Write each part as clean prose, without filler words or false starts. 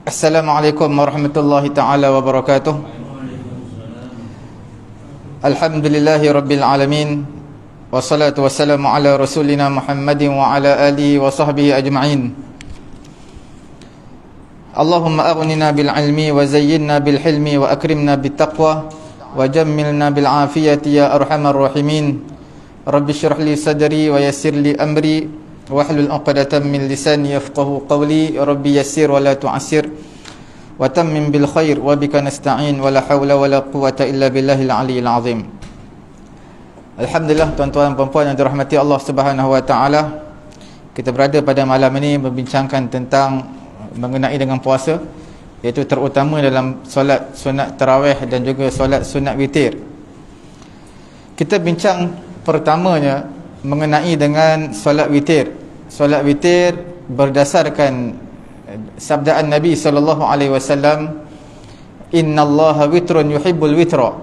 Assalamualaikum warahmatullahi ta'ala wabarakatuh. Alhamdulillahi rabbil alamin. Wassalatu wassalamu ala rasulina Muhammadin wa ala alihi wa sahbihi ajma'in. Allahumma aghnina bil ilmi wa zayyinna bil hilmi wa akrimna bit taqwa wa jammilna bil afiyati ya arhamar rahimin. Rabbi shrah li sadri wa yassir li amri wahlul 'uqdatam min lisani yafqahu qawli. Rabbi yassir wa la tu'assir wa tammim bil khair wa bika nasta'in wa la hawla wa la quwwata illa billahil aliyyil azim. Alhamdulillah, tuan-tuan dan puan-puan yang dirahmati Allah Subhanahu wa taala, kita berada pada malam ini membincangkan tentang mengenai dengan puasa, iaitu terutama dalam solat sunat tarawih dan juga solat sunat witir. Kita bincang pertamanya mengenai dengan solat witir. Solat witir berdasarkan sabdaan Nabi sallallahu alaihi wasallam, innallaha witrun yuhibbul witra.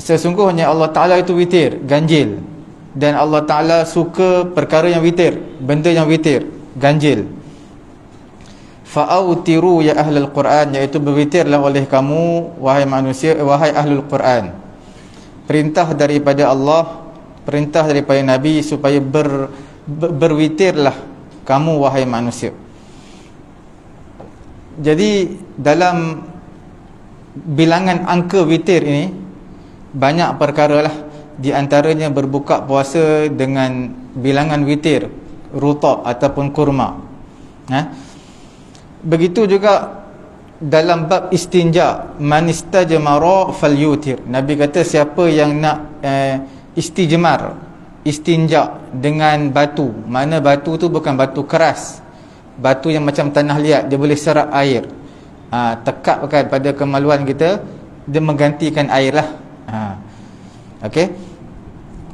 Sesungguhnya Allah Taala itu witir, ganjil, dan Allah Taala suka perkara yang witir, benda yang witir, ganjil. Fa'autiru ya ahlul Quran, iaitu berwitirlah oleh kamu wahai manusia, wahai ahlul Quran. Perintah daripada Allah, perintah daripada Nabi supaya berwitirlah kamu wahai manusia. Jadi dalam bilangan angka witir ini banyak perkara lah. Di antaranya berbuka puasa dengan bilangan witir, rutab ataupun kurma. Begitu juga dalam bab istinja, man istajmara falyutir. Nabi kata siapa yang nak istijmar, istinja dengan batu, mana batu tu bukan batu keras, batu yang macam tanah liat, dia boleh serap air. Tekap kan pada kemaluan kita, dia menggantikan air lah. Okey.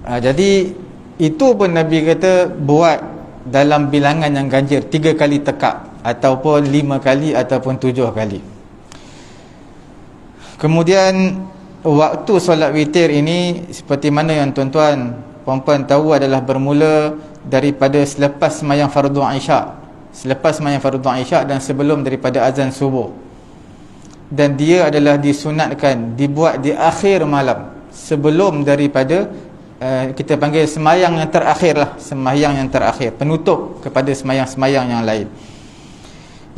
Jadi itu pun Nabi kata buat dalam bilangan yang ganjil, 3 kali tekap, ataupun 5 kali, ataupun 7 kali. Kemudian waktu solat witir ini, seperti mana yang tuan-tuan puan-puan tahu, adalah bermula daripada selepas sembahyang fardu Isyak, selepas sembahyang fardu Isyak dan sebelum daripada azan subuh. Dan dia adalah disunatkan dibuat di akhir malam, sebelum daripada kita panggil sembahyang yang terakhir lah, sembahyang yang terakhir, penutup kepada sembahyang-sembahyang yang lain.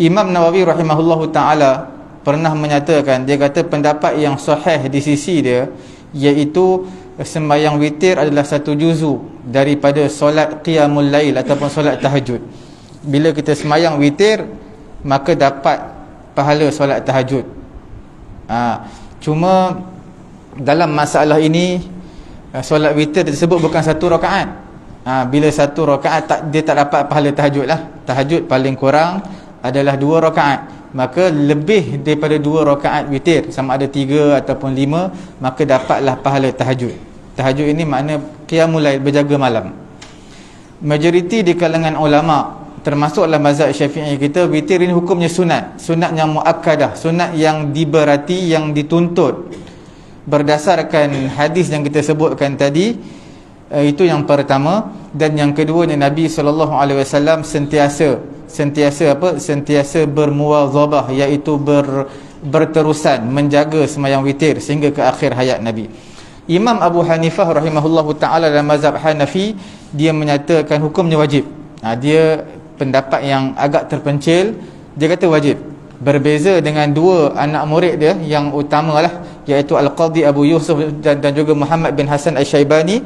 Imam Nawawi rahimahullahu ta'ala pernah menyatakan, dia kata pendapat yang sahih di sisi dia, iaitu sembahyang witir adalah satu juzu daripada solat qiyamul lail ataupun solat tahajud. Bila kita sembahyang witir, maka dapat pahala solat tahajud. Cuma dalam masalah ini, solat witir tersebut bukan satu rakaat. Bila satu rakaat dia tak dapat pahala tahajud lah. Tahajud paling kurang adalah 2 rakaat. Maka lebih daripada 2 rakaat witir, sama ada 3 ataupun 5, maka dapatlah pahala tahajud. Tahajud ini makna qiyamul lail, berjaga malam. Majoriti di kalangan ulama, termasuklah mazhab Syafi'i kita, witir ini hukumnya sunat, sunat yang muakkadah, sunat yang diberati, yang dituntut berdasarkan hadis yang kita sebutkan tadi. Itu yang pertama. Dan yang keduanya, Nabi SAW sentiasa bermuwazabah, iaitu berterusan menjaga sembahyang witir sehingga ke akhir hayat Nabi. Imam Abu Hanifah rahimahullahu ta'ala dalam mazhab Hanafi, dia menyatakan hukumnya wajib. Dia pendapat yang agak terpencil, dia kata wajib. Berbeza dengan 2 anak murid dia yang utamalah, iaitu Al-Qadhi Abu Yusuf dan juga Muhammad bin Hasan Al-Syaibani,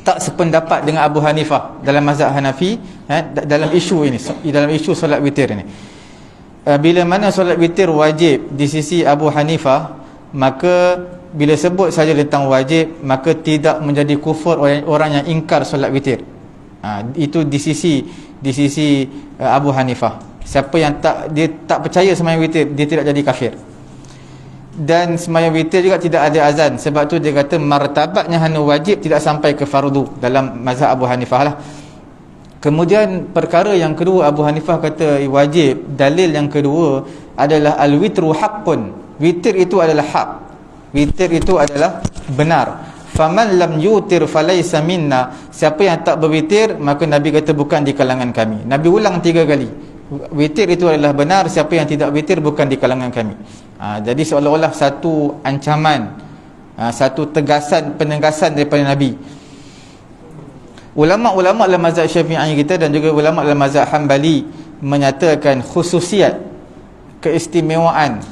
tak sependapat dengan Abu Hanifah dalam mazhab Hanafi dalam isu ini, dalam isu solat witir ini. Bila mana solat witir wajib di sisi Abu Hanifah, maka bila sebut saja tentang wajib, maka tidak menjadi kufur orang yang ingkar solat witir. Itu di sisi Abu Hanifah. Siapa yang dia tak percaya sembahyang witir, dia tidak jadi kafir. Dan sembahyang witir juga tidak ada azan. Sebab tu dia kata martabatnya hanya wajib, tidak sampai ke fardu dalam mazhab Abu Hanifah lah. Kemudian perkara yang kedua, Abu Hanifah kata wajib. Dalil yang kedua adalah al-witru haqqun. Witir itu adalah hak, witir itu adalah benar. Faman lam yutir falaysa minna. Siapa yang tak berwitir, maka Nabi kata bukan di kalangan kami. Nabi ulang 3 kali. witir itu adalah benar, siapa yang tidak witir bukan di kalangan kami. Jadi seolah-olah satu ancaman, satu penegasan daripada Nabi. Ulama-ulama dalam mazhab Syafi'i kita dan juga ulama dalam mazhab Hambali menyatakan khususiat, keistimewaan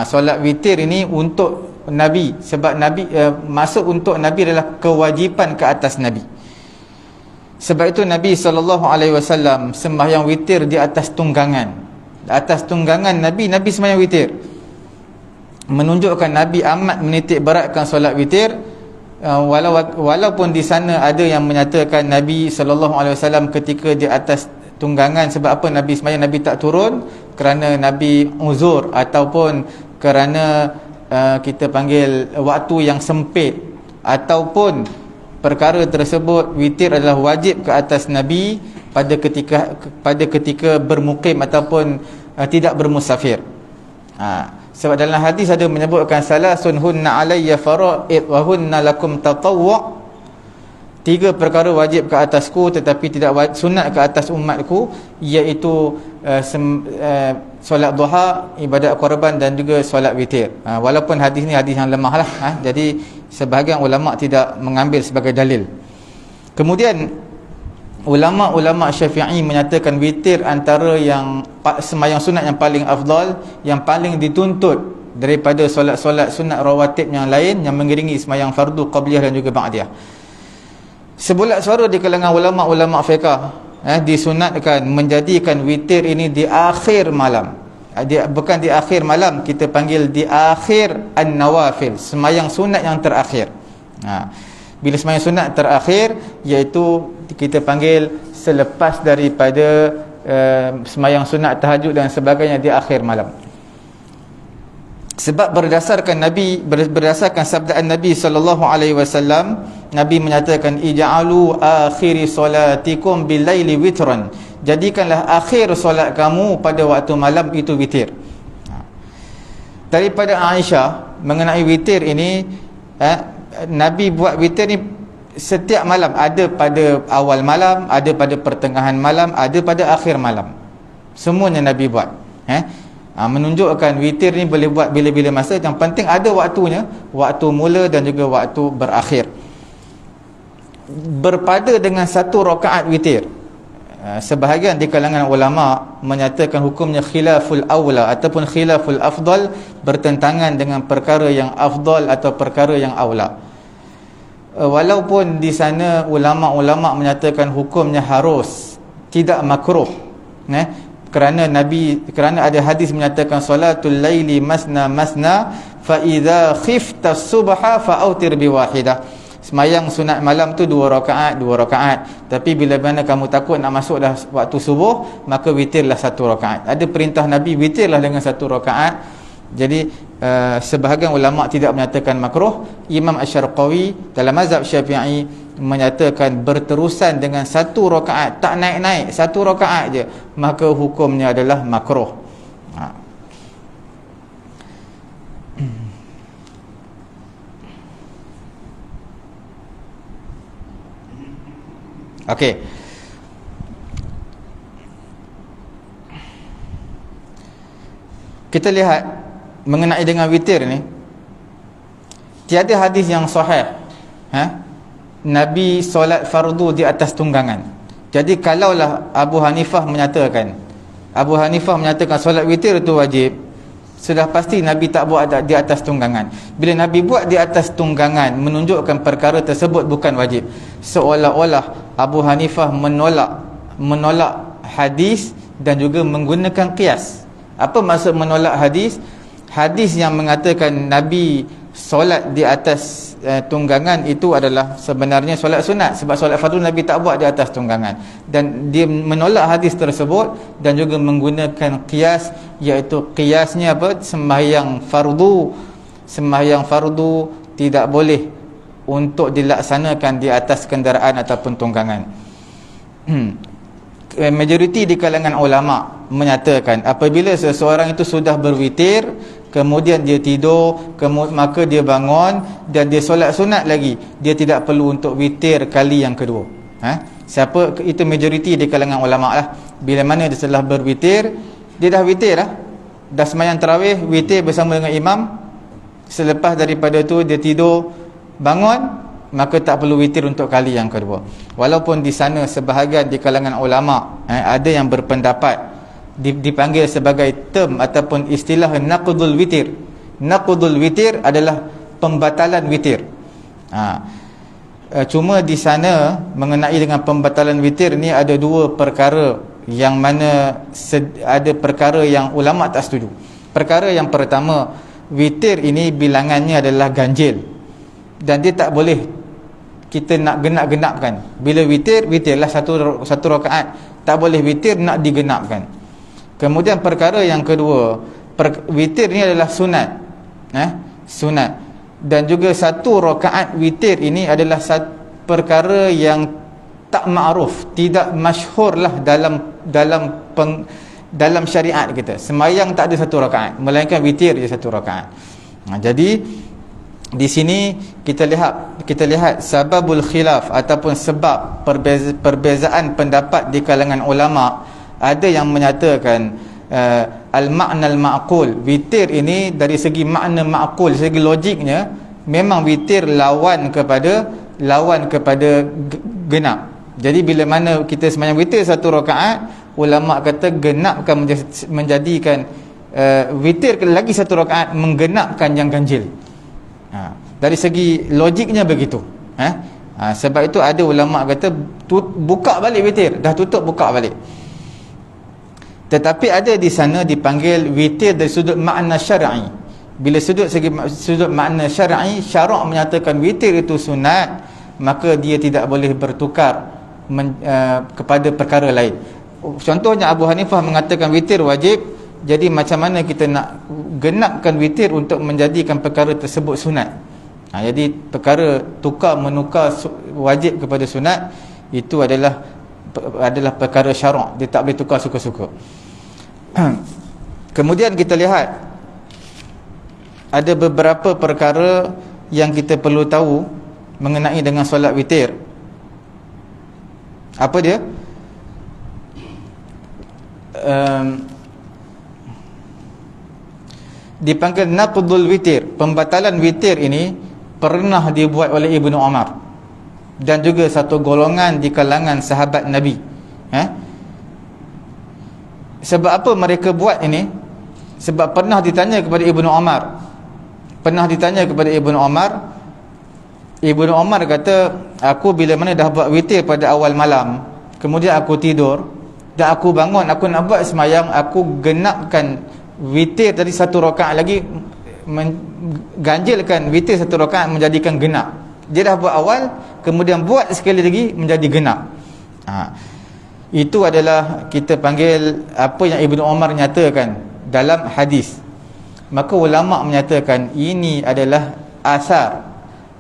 solat witir ini untuk Nabi, sebab Nabi masuk untuk Nabi adalah kewajipan ke atas Nabi. Sebab itu Nabi SAW sembahyang witir di atas tunggangan. Di atas tunggangan Nabi sembahyang witir, menunjukkan Nabi amat menitik beratkan solat witir. Walaupun di sana ada yang menyatakan Nabi SAW ketika di atas tunggangan, sebab apa Nabi sembahyang, Nabi tak turun kerana Nabi uzur ataupun kerana kita panggil waktu yang sempit, ataupun perkara tersebut witir adalah wajib ke atas Nabi pada ketika bermukim ataupun tidak bermusafir. Sebab dalam hadis ada menyebutkan salasun hunna alayya fara'id wa hunna lakum tatawwu'. 3 perkara wajib ke atasku tetapi tidak sunat ke atas umatku, iaitu solat duha, ibadat korban dan juga solat witir. Walaupun hadis ni hadis yang lemah lah, jadi sebahagian ulama tidak mengambil sebagai dalil. Kemudian ulama-ulama Syafi'i menyatakan witir antara yang sembahyang sunat yang paling afdal, yang paling dituntut daripada solat-solat sunat rawatib yang lain yang mengiringi sembahyang fardu, qabliyah dan juga ba'diyah. Sebulat suara di kalangan ulama-ulama fiqh disunatkan menjadikan witir ini di akhir malam. Bukan di akhir malam, kita panggil di akhir an-nawafil, sembahyang sunat yang terakhir. Bila sembahyang sunat terakhir, iaitu kita panggil selepas daripada sembahyang sunat tahajud dan sebagainya di akhir malam. Sebab berdasarkan sabdaan Nabi SAW, Nabi menyatakan ij'alu akhiri solatikum bilaili witran, jadikanlah akhir solat kamu pada waktu malam itu witir. Daripada Aisyah mengenai witir ini, Nabi buat witir ni setiap malam, ada pada awal malam, ada pada pertengahan malam, ada pada akhir malam. Semuanya Nabi buat. Menunjukkan witir ni boleh buat bila-bila masa, yang penting ada waktunya, waktu mula dan juga waktu berakhir. Berpada dengan 1 rakaat witir, sebahagian di kalangan ulama menyatakan hukumnya khilaful aula ataupun khilaful afdal, bertentangan dengan perkara yang afdal atau perkara yang aula. Walaupun di sana ulama-ulama menyatakan hukumnya harus, tidak makruh, kerana ada hadis menyatakan salatul laili masna masna fa idza khifta subha fa autir bi wahidah. Semayang sunat malam tu 2 rakaat, tapi bila mana kamu takut nak masuk dah waktu subuh, maka witirlah 1 rakaat. Ada perintah Nabi witirlah dengan 1 rakaat. Jadi sebahagian ulama tidak menyatakan makruh. Imam Asy-Syarqawi dalam mazhab Syafi'i menyatakan berterusan dengan 1 rakaat, tak naik-naik, 1 rakaat je, maka hukumnya adalah makruh. Okey. Kita lihat mengenai dengan witir ni, tiada hadis yang sahih Nabi solat fardu di atas tunggangan. Jadi kalaulah Abu Hanifah menyatakan solat witir itu wajib, sudah pasti Nabi tak buat di atas tunggangan. Bila Nabi buat di atas tunggangan, menunjukkan perkara tersebut bukan wajib. Seolah-olah Abu Hanifah menolak hadis dan juga menggunakan qiyas. Apa maksud menolak hadis? Hadis yang mengatakan Nabi solat di atas tunggangan itu adalah sebenarnya solat sunat, sebab solat fardu Nabi tak buat di atas tunggangan. Dan dia menolak hadis tersebut dan juga menggunakan qiyas, iaitu qiyasnya apa? Sembahyang fardu tidak boleh untuk dilaksanakan di atas kenderaan ataupun tunggangan. Majoriti di kalangan ulama menyatakan apabila seseorang itu sudah berwitir, kemudian dia tidur, maka dia bangun dan dia solat sunat lagi, dia tidak perlu untuk witir kali yang kedua. Siapa itu? Majoriti di kalangan ulama lah. Bila mana dia telah berwitir, dia dah witir lah, dah sembahyang tarawih, witir bersama dengan imam. Selepas daripada tu dia tidur, bangun, maka tak perlu witir untuk kali yang kedua. Walaupun di sana sebahagian di kalangan ulama ada yang berpendapat dipanggil sebagai term ataupun istilah naqdul witir. Naqdul witir adalah pembatalan witir. Cuma di sana mengenai dengan pembatalan witir ni ada dua perkara, yang mana ada perkara yang ulama tak setuju. Perkara yang pertama, witir ini bilangannya adalah ganjil dan dia tak boleh kita nak genap-genapkan. Bila witir, witirlah satu rakaat, tak boleh witir nak digenapkan. Kemudian perkara yang kedua, witir ni adalah sunat, sunat, dan juga satu rakaat witir ini adalah perkara yang tak ma'ruf, tidak masyhur lah dalam syariat kita. Sembahyang tak ada satu rakaat, melainkan witir je satu rakaat. Jadi di sini kita lihat sababul khilaf ataupun sebab perbezaan pendapat di kalangan ulama. Ada yang menyatakan al-ma'na al-ma'qul, witir ini dari segi makna ma'qul, segi logiknya memang witir lawan kepada genap. Jadi bila mana kita sembahyang witir satu rakaat, ulama kata genapkan menjadikan witir lagi satu rakaat menggenapkan yang ganjil. Dari segi logiknya begitu. Sebab itu ada ulama kata buka balik witir, dah tutup buka balik. Tetapi ada di sana dipanggil witir dari sudut makna syar'i. Bila sudut makna syar'i, syarak menyatakan witir itu sunat, maka dia tidak boleh bertukar kepada perkara lain. Contohnya Abu Hanifah mengatakan witir wajib. Jadi macam mana kita nak genapkan witir untuk menjadikan perkara tersebut sunat? Jadi perkara menukar wajib kepada sunat, itu adalah perkara syarak. Dia tak boleh tukar suka-suka. Kemudian kita lihat ada beberapa perkara yang kita perlu tahu mengenai dengan solat witir. Apa dia? Dipanggil naqdul witir. Pembatalan witir ini pernah dibuat oleh Ibnu Umar dan juga satu golongan di kalangan sahabat Nabi. Sebab apa mereka buat ini? Sebab pernah ditanya kepada Ibnu Umar. Ibnu Umar kata, aku bila mana dah buat witir pada awal malam, kemudian aku tidur dan aku bangun, aku nak buat sembahyang, aku genapkan witir tadi satu rakaat lagi, ganjilkan witir satu rakaat menjadikan genap. Dia dah buat awal, kemudian buat sekali lagi menjadi genap. Itu adalah kita panggil apa yang Ibnu Umar nyatakan dalam hadis. Maka ulama menyatakan ini adalah asar,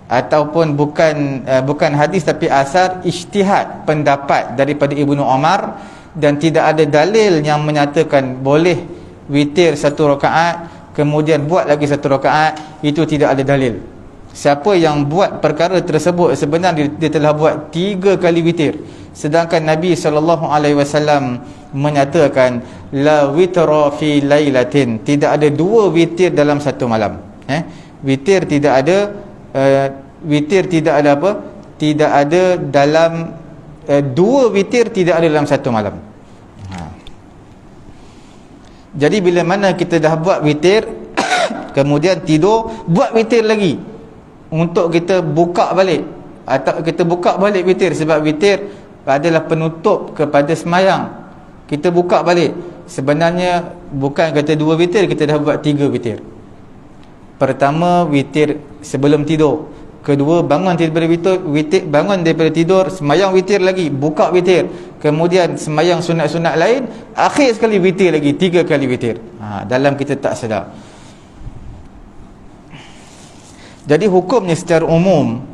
ataupun bukan hadis tapi asar ijtihad, pendapat daripada Ibnu Umar, dan tidak ada dalil yang menyatakan boleh witir satu rakaat kemudian buat lagi satu rakaat. Itu tidak ada dalil. Siapa yang buat perkara tersebut sebenarnya dia telah buat 3 kali witir, sedangkan Nabi SAW menyatakan la witra fi lailatin, tidak ada 2 witir dalam satu malam. Witir tidak ada apa? Tidak ada dalam 2 witir tidak ada dalam satu malam. Jadi bila mana kita dah buat witir kemudian tidur, buat witir lagi untuk kita buka balik, atau kita buka balik witir, sebab witir adalah penutup kepada semayang. Kita buka balik, sebenarnya bukan kata 2 witir, kita dah buat 3 witir. Pertama, witir sebelum tidur. Kedua, bangun daripada tidur, semayang witir lagi, buka witir, kemudian semayang sunat-sunat lain, akhir sekali witir lagi, 3 kali witir. Dalam kita tak sedar. Jadi hukumnya secara umum,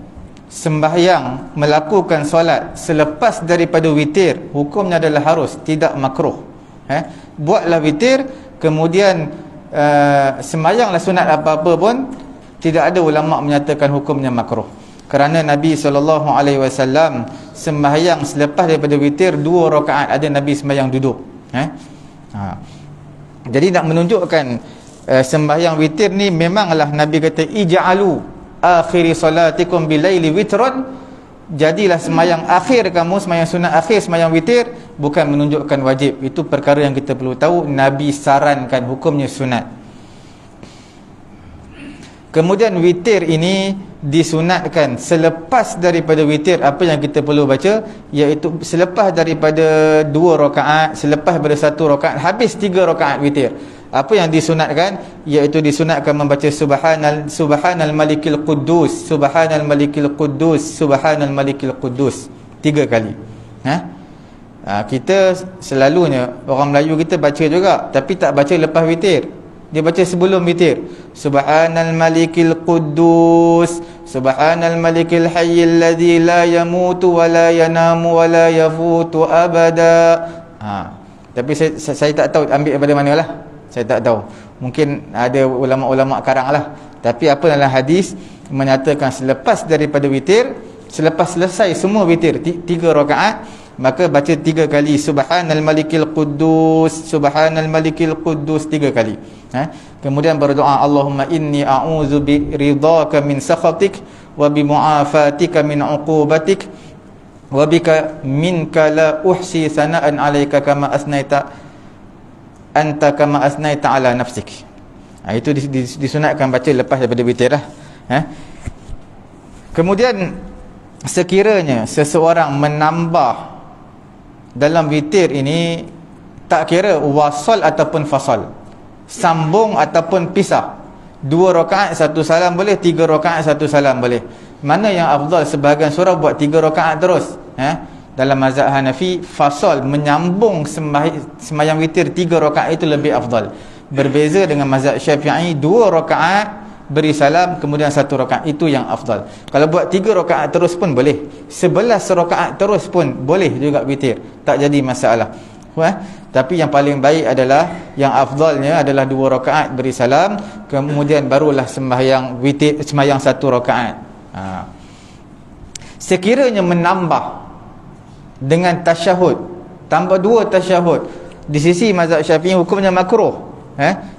sembahyang melakukan solat selepas daripada witir, hukumnya adalah harus, tidak makruh. Buatlah witir, kemudian sembahyanglah sunat apa-apa pun, tidak ada ulama menyatakan hukumnya makruh. Kerana Nabi SAW sembahyang selepas daripada witir 2 rakaat ada Nabi sembahyang duduk. Jadi nak menunjukkan sembahyang witir ni memanglah Nabi kata ij'alu akhiri salatikum bilaili witron, jadilah sembahyang akhir kamu, sembahyang sunat akhir sembahyang witir, bukan menunjukkan wajib. Itu perkara yang kita perlu tahu. Nabi sarankan, hukumnya sunat. Kemudian witir ini disunatkan selepas daripada witir. Apa yang kita perlu baca, iaitu selepas daripada 2 rakaat, selepas daripada 1 rakaat, habis 3 rakaat witir. Apa yang disunatkan, iaitu disunatkan membaca subhanal malikil quddus, subhanal malikil quddus, subhanal malikil quddus 3 kali. Kita selalunya, orang Melayu kita baca juga, tapi tak baca lepas witir. Dia baca sebelum witir. Subhanal malikil quddus, subhanal malikil hayyil ladzi la yamutu wa la yanamu wa la yafutu abada. Tapi saya tak tahu ambil daripada mana lah. Saya tak tahu. Mungkin ada ulama-ulama karang lah. Tapi apa dalam hadis menyatakan selepas daripada witir, selepas selesai semua witir 3 rakaat, maka baca 3 kali subhanal malikil quddus, subhanal malikil quddus 3 kali. Kemudian berdoa, Allahumma inni a'udzu bi ridhaka min sakhatik wa bi mu'afatika min 'uqubatik wa bika minka la uhsi sana'an 'alaika kama asnaita anta kama asnaita 'ala nafsik. Itu disunatkan baca lepas daripada witir lah. Kemudian sekiranya seseorang menambah dalam witir ini, tak kira wasal ataupun fasal, sambung ataupun pisah, 2 rakaat 1 salam boleh, 3 rakaat 1 salam boleh. Mana yang afdal? Sebahagian surah buat 3 rakaat terus. Dalam mazhab Hanafi, fasal menyambung sembahyang witir 3 rakaat itu lebih afdal. Berbeza dengan mazhab Syafi'i, 2 rakaat beri salam kemudian 1 rakaat, itu yang afdal. Kalau buat 3 rakaat terus pun boleh, 11 rakaat terus pun boleh juga witir, tak jadi masalah. Tapi yang paling baik adalah, yang afdalnya adalah 2 rakaat beri salam, kemudian barulah sembahyang witir, sembahyang 1 rakaat. Sekiranya menambah dengan tasyahud, tambah 2 tasyahud, di sisi mazhab Syafi'i hukumnya makruh.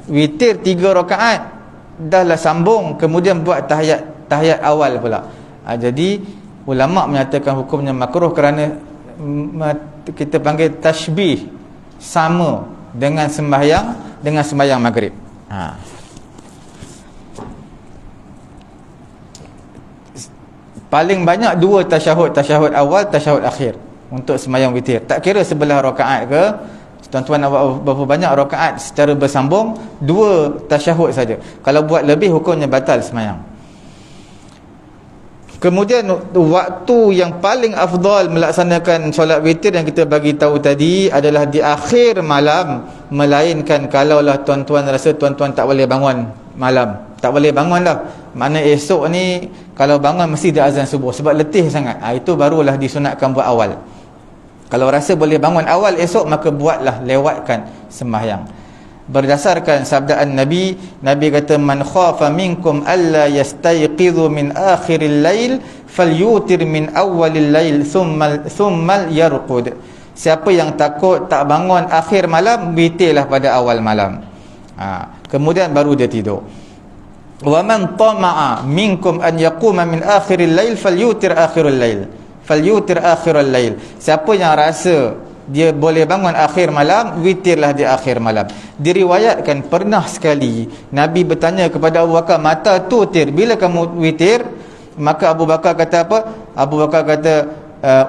Witir 3 rakaat dah lah sambung, kemudian buat tahiyat awal pula. Jadi ulama menyatakan hukumnya makruh kerana kita panggil tashbih, sama dengan sembahyang maghrib. Paling banyak 2 tasyahud awal, tasyahud akhir untuk sembahyang witir. Tak kira sebelah rakaat ke, tuan-tuan berapa banyak rakaat secara bersambung, 2 tasyahud saja. Kalau buat lebih, hukumnya batal sembahyang. Kemudian waktu yang paling afdal melaksanakan solat witir yang kita bagi tahu tadi adalah di akhir malam, melainkan kalaulah tuan-tuan rasa tuan-tuan tak boleh bangun malam, tak boleh bangun dah, mana esok ni kalau bangun mesti dah azan subuh sebab letih sangat, itu barulah disunatkan buat awal. Kalau rasa boleh bangun awal esok, maka buatlah, lewatkan sembahyang. Berdasarkan sabdaan Nabi kata, man khafa minkum alla yastayqidhu min akhiril lail falyutir min awwalil lail thumma yarqud. Siapa yang takut tak bangun akhir malam, witirlah pada awal malam. Kemudian baru dia tidur. Wa man tama'a minkum an yaquma min akhiril lail falyutir akhirul lail. Falyutir akhirul lail. Siapa yang rasa dia boleh bangun akhir malam, witirlah di akhir malam. Diriwayatkan pernah sekali Nabi bertanya kepada Abu Bakar, mata tutir, bila kamu witir? Maka Abu Bakar kata apa? Abu Bakar kata,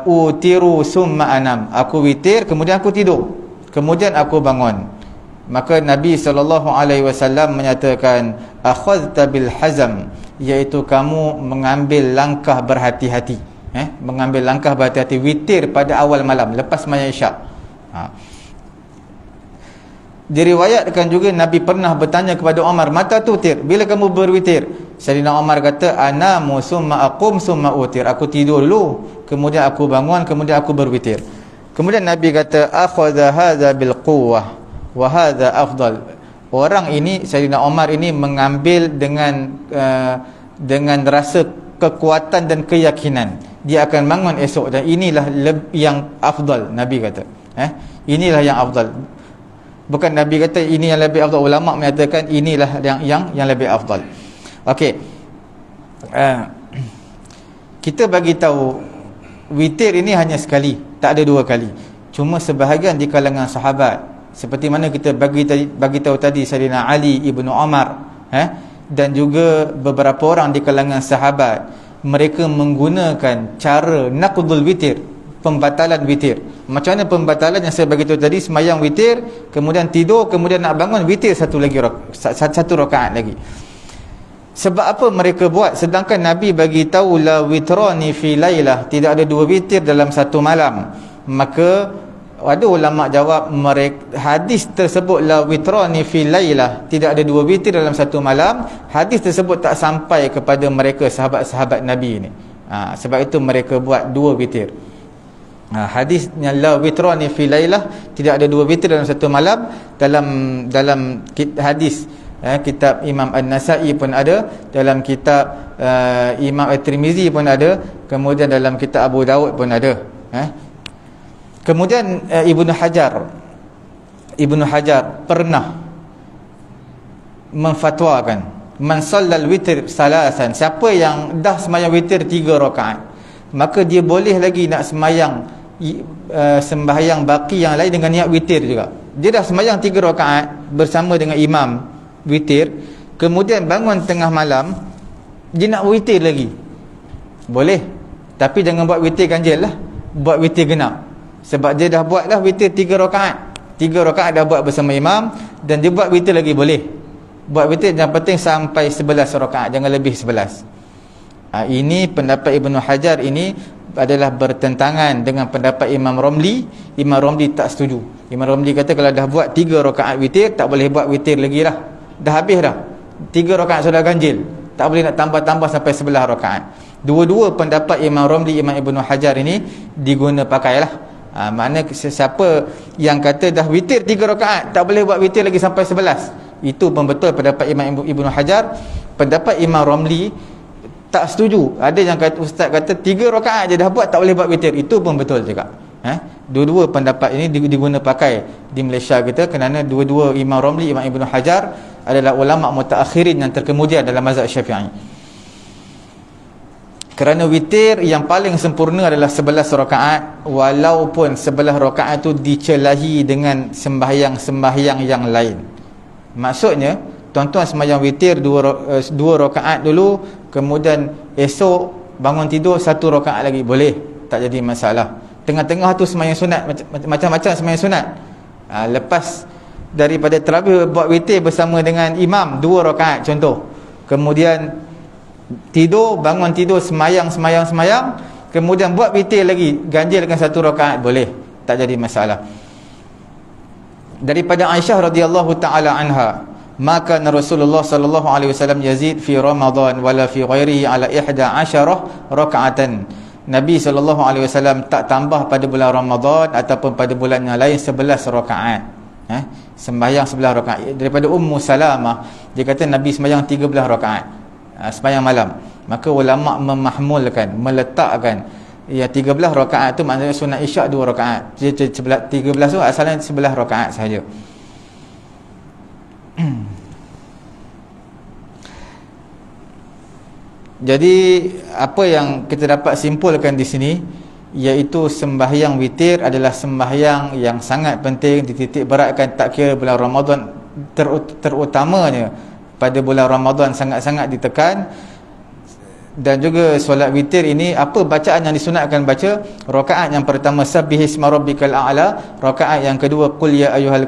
utiru summa anam, aku witir kemudian aku tidur, kemudian aku bangun. Maka Nabi SAW menyatakan, akhadta bil hazam, iaitu kamu mengambil langkah berhati-hati. Mengambil langkah berhati-hati, witir pada awal malam lepas sembahyang isyak. Diriwayatkan juga Nabi pernah bertanya kepada Umar, mata tutir, bila kamu berwitir? Sayyidina Umar kata, anamu summa aqum summa utir, aku tidur dulu kemudian aku bangun kemudian aku berwitir. Kemudian Nabi kata, akhadha hadza bil quwwah wa hadza afdal. Orang ini, Sayyidina Umar ini mengambil dengan rasa kekuatan dan keyakinan. dia akan bangun esok, dan inilah yang afdal, Nabi kata. Inilah yang afdal. Bukan Nabi kata ini yang lebih afdal, ulama menyatakan inilah yang lebih afdal. Okey. Kita bagi tahu witir ini hanya sekali, tak ada dua kali. Cuma sebahagian di kalangan sahabat, seperti mana kita bagi tahu tadi, Sayyidina Ali ibnu Umar, dan juga beberapa orang di kalangan sahabat, mereka menggunakan cara naqdul witir, pembatalan witir. Macam mana pembatalan yang saya bagi tahu tadi? Semayang witir, kemudian tidur, kemudian nak bangun witir satu rakaat lagi. Sebab apa mereka buat? Sedangkan Nabi bagi tahu la witrani fi lailah, tidak ada dua witir dalam satu malam. Maka ada ulama jawab, hadis tersebut la witrani fi lailah, tidak ada dua witir dalam satu malam, hadis tersebut tak sampai kepada mereka sahabat-sahabat Nabi ini. Sebab itu mereka buat dua witir. Hadisnya la witrani fi lailah, tidak ada dua witir dalam satu malam, dalam hadis kitab Imam An-Nasai pun ada, dalam kitab Imam At-Tirmizi pun ada, kemudian dalam kitab Abu Daud pun ada. Kemudian Ibnu Hajar pernah memfatwakan, man sallal witr salasan, siapa yang dah sembahyang witir 3 rakaat, maka dia boleh lagi nak sembahyang sembahyang baki yang lain dengan niat witir juga. Dia dah sembahyang 3 rakaat bersama dengan imam witir, kemudian bangun tengah malam dia nak witir lagi, boleh, tapi jangan buat witir ganjil lah, buat witir genap. Sebab dia dah buat dah witir 3 rakaat, 3 rakaat dah buat bersama imam, dan dia buat witir lagi boleh. Buat witir yang penting sampai 11 rakaat, jangan lebih 11. Ini pendapat Ibnu Hajar ini adalah bertentangan dengan pendapat Imam Romli. Imam Romli tak setuju. Imam Romli kata kalau dah buat 3 rakaat witir, tak boleh buat witir lagi dah. Dah habis dah. 3 rakaat sudah ganjil, tak boleh nak tambah-tambah sampai 11 rakaat. Dua-dua pendapat Imam Romli, Imam Ibnu Hajar ini diguna pakailah. Maknanya siapa yang kata dah witir 3 rakaat, tak boleh buat witir lagi sampai 11, itu pun betul pendapat Imam Ibnu Hajar. Pendapat Imam Romli tak setuju. Ada yang kata, ustaz kata 3 rakaat je dah buat, tak boleh buat witir, itu pun betul juga. Dua-dua pendapat ini diguna pakai di Malaysia kita, kerana dua-dua Imam Romli, Imam Ibnu Hajar adalah ulama mutaakhirin yang terkemudian dalam mazhab Syafi'i. Kerana witir yang paling sempurna adalah 11 rakaat, walaupun 11 rakaat itu dicelahi dengan sembahyang-sembahyang yang lain. Maksudnya, tuan-tuan sembahyang witir 2 rakaat dulu, kemudian esok bangun tidur 1 rakaat lagi, boleh, tak jadi masalah. Tengah-tengah tu sembahyang sunat, macam-macam sembahyang sunat. Lepas daripada tarawih buat witir bersama dengan imam 2 rakaat contoh, kemudian tidur, bangun tidur, semayang, kemudian buat witir lagi, ganjil dengan 1 rakaat, boleh, tak jadi masalah. Daripada Aisyah radhiyallahu taala anha, maka Rasulullah sallallahu alaihi wasallam yazid fi Ramadan wala fi ghairihi ala 11 rakaatan. Nabi sallallahu alaihi wasallam tak tambah pada bulan Ramadan ataupun pada bulan yang lain 11 rakaat. Sembahyang 11 rakaat. Daripada Ummu Salamah, dia kata Nabi sembahyang 13 rakaat. Sembahyang malam. Maka ulama memahmulkan, meletakkan ya 13 rakaat tu maknanya sunat isyak 2 rakaat. Jadi 13 tu asalnya 11 rakaat sahaja. Jadi apa yang kita dapat simpulkan di sini, iaitu sembahyang witir adalah sembahyang yang sangat penting, dititik beratkan, tak kira bulan Ramadan, terutamanya pada bulan Ramadan sangat-sangat ditekan. Dan juga solat witir ini, apa bacaan yang disunatkan baca? Rakaat yang pertama sabbihisma rabbikal a'la, rakaat yang kedua qul ya ayyuhal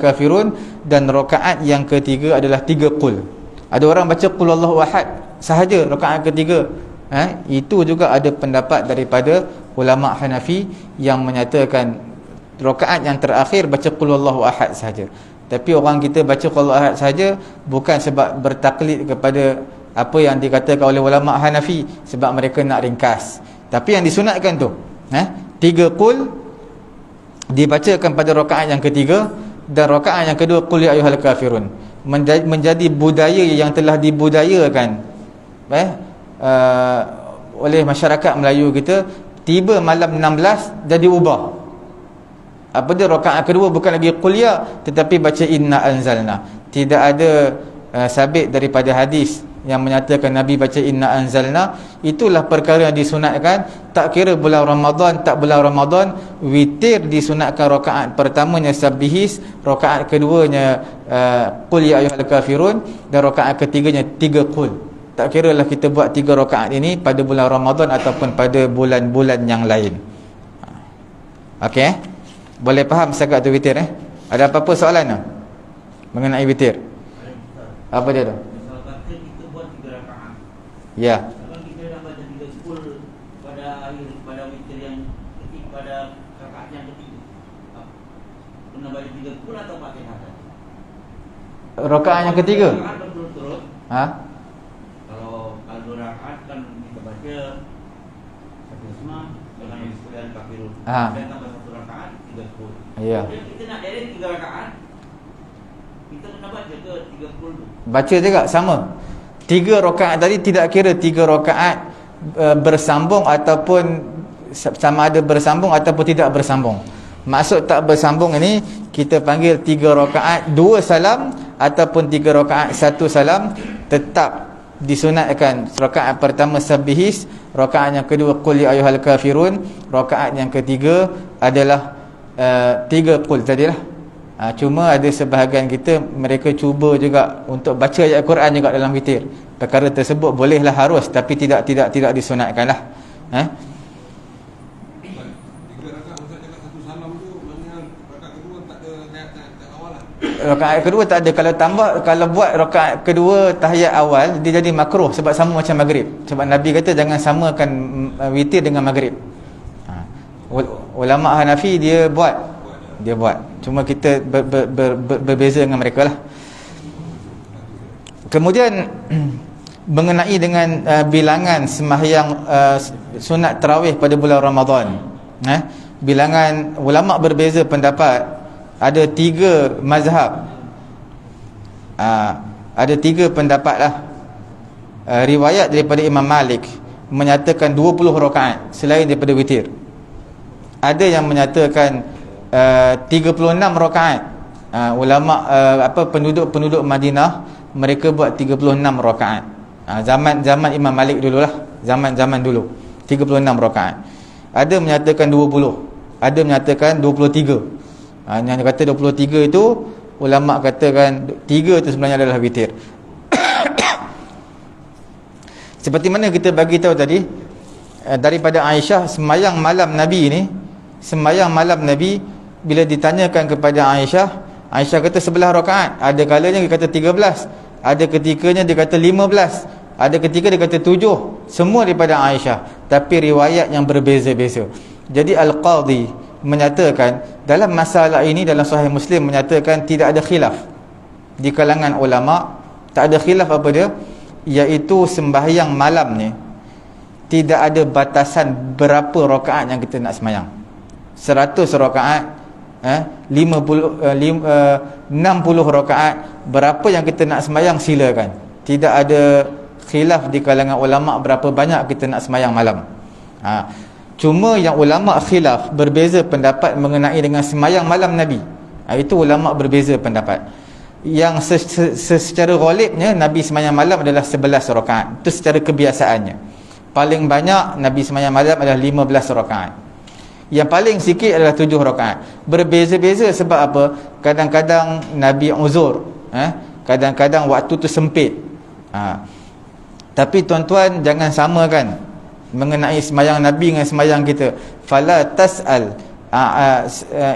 kafirun, dan rakaat yang ketiga adalah 3 qul. Ada orang baca qul Allahu ahad sahaja rakaat ketiga. Itu juga ada pendapat daripada ulama Hanafi yang menyatakan rakaat yang terakhir baca qul Allahu ahad sahaja. Tapi orang kita baca qul Allahu ahad sahaja bukan sebab bertaklid kepada apa yang dikatakan oleh ulama Hanafi, sebab mereka nak ringkas. Tapi yang disunatkan tu 3 qul dibacakan pada rakaat yang ketiga, dan rakaat yang kedua qul ya ayyuhal kafirun. Menjadi budaya yang telah dibudayakan oleh masyarakat Melayu kita, tiba malam 16 jadi ubah. Apa dia, rakaat kedua bukan lagi qul ya, tetapi baca inna anzalna. Tidak ada sabit daripada hadis yang menyatakan Nabi baca inna anzalna. Itulah perkara yang disunatkan. Tak kira bulan Ramadan tak bulan Ramadan, witir disunatkan rakaat pertamanya sabbihis, rakaat keduanya qul ya ayyuhal kafirun, dan rakaat ketiganya 3 qul. Tak kira lah kita buat 3 rakaat ini pada bulan Ramadan ataupun pada bulan-bulan yang lain. Okey, boleh faham setakat tu witir Ada apa-apa soalan mengenai witir? Apa dia tu? Misal kata kita buat 3 rakaat. Ya. Kalau kita dah baca 3 qul pada witir yang ketiga, pada rakaat yang ketiga, kena baca 3 qul atau Fatihah saja? Rakaat yang ketiga. Rakaat berturut-turut. Kalau 2 rakaat kan kita baca satu isma dengan yang sekalian kafirun. Dan tambah 1 rakaat 3 qul. Ya. Jadi kita nak direct 3 rakaat, kita kena baca ke 3 qul tu? Baca juga sama. 3 rakaat tadi tidak kira 3 rakaat bersambung ataupun sama ada bersambung ataupun tidak bersambung. Maksud tak bersambung ini kita panggil 3 rakaat 2 salam ataupun 3 rakaat 1 salam, tetap disunatkan. Rakaat pertama sabbihis, rakaat yang kedua qul ya ayyuhal kafirun, rakaat yang ketiga adalah 3 qul tadilah. Cuma ada sebahagian kita, mereka cuba juga untuk baca ayat Quran juga dalam witir. Perkara tersebut bolehlah, harus, tapi tidak disunatkanlah. Rakaat kedua tak ada. Kalau buat rakaat kedua tahiyat awal, dia jadi makruh sebab sama macam maghrib. Sebab Nabi kata jangan samakan witir dengan maghrib. Ulama Hanafi dia buat. Cuma kita berbeza dengan mereka lah. Kemudian mengenai dengan bilangan sembahyang sunat tarawih pada bulan Ramadan, bilangan ulama berbeza pendapat. Ada 3 mazhab, ada 3 pendapat lah. Riwayat daripada Imam Malik menyatakan 20 rakaat selain daripada witir. Ada yang menyatakan 36 rakaat. Ulama penduduk Madinah, mereka buat 36 rakaat. Zaman Imam Malik dululah, zaman dulu 36 rakaat. Ada menyatakan 20, ada menyatakan 23. Yang kata 23 itu, ulama katakan 3 itu sebenarnya adalah witir. Seperti mana kita bagi tahu tadi daripada Aisyah, sembahyang malam Nabi bila ditanyakan kepada Aisyah kata 11 rakaat. Ada kalanya dia kata 13, ada ketikanya dia kata 15, ada ketika dia kata 7. Semua daripada Aisyah, tapi riwayat yang berbeza-beza. Jadi Al-Qadhi menyatakan dalam masalah ini, dalam Sahih Muslim menyatakan tidak ada khilaf di kalangan ulama. Tak ada khilaf apa dia, iaitu sembahyang malam ni tidak ada batasan berapa rakaat yang kita nak sembahyang. 100 rakaat, 60 rakaat, berapa yang kita nak sembahyang silakan. Tidak ada khilaf di kalangan ulama berapa banyak kita nak sembahyang malam. Cuma yang ulama khilaf, berbeza pendapat mengenai dengan sembahyang malam Nabi. Itu ulama berbeza pendapat. Yang secara ghalibnya Nabi sembahyang malam adalah 11 rakaat. Itu secara kebiasaannya. Paling banyak Nabi sembahyang malam adalah 15 rakaat. Yang paling sikit adalah 7 rakaat. Berbeza-beza sebab apa? Kadang-kadang Nabi uzur, kadang-kadang waktu tu sempit. Tapi tuan-tuan jangan samakan mengenai sembahyang Nabi dengan sembahyang kita. Fala tas'al,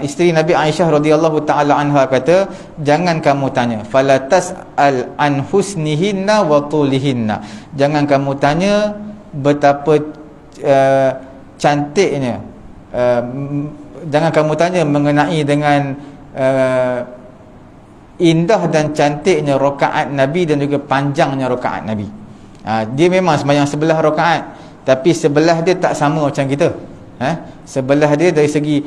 isteri Nabi Aisyah radhiyallahu taala anha kata, jangan kamu tanya, fala tas'al an husnihinna wa tulihinna, jangan kamu tanya betapa cantiknya, jangan kamu tanya mengenai dengan indah dan cantiknya rakaat Nabi dan juga panjangnya rakaat Nabi. Dia memang sembahyang 11 rakaat, tapi sebelah dia tak sama macam kita. Sebelah dia dari segi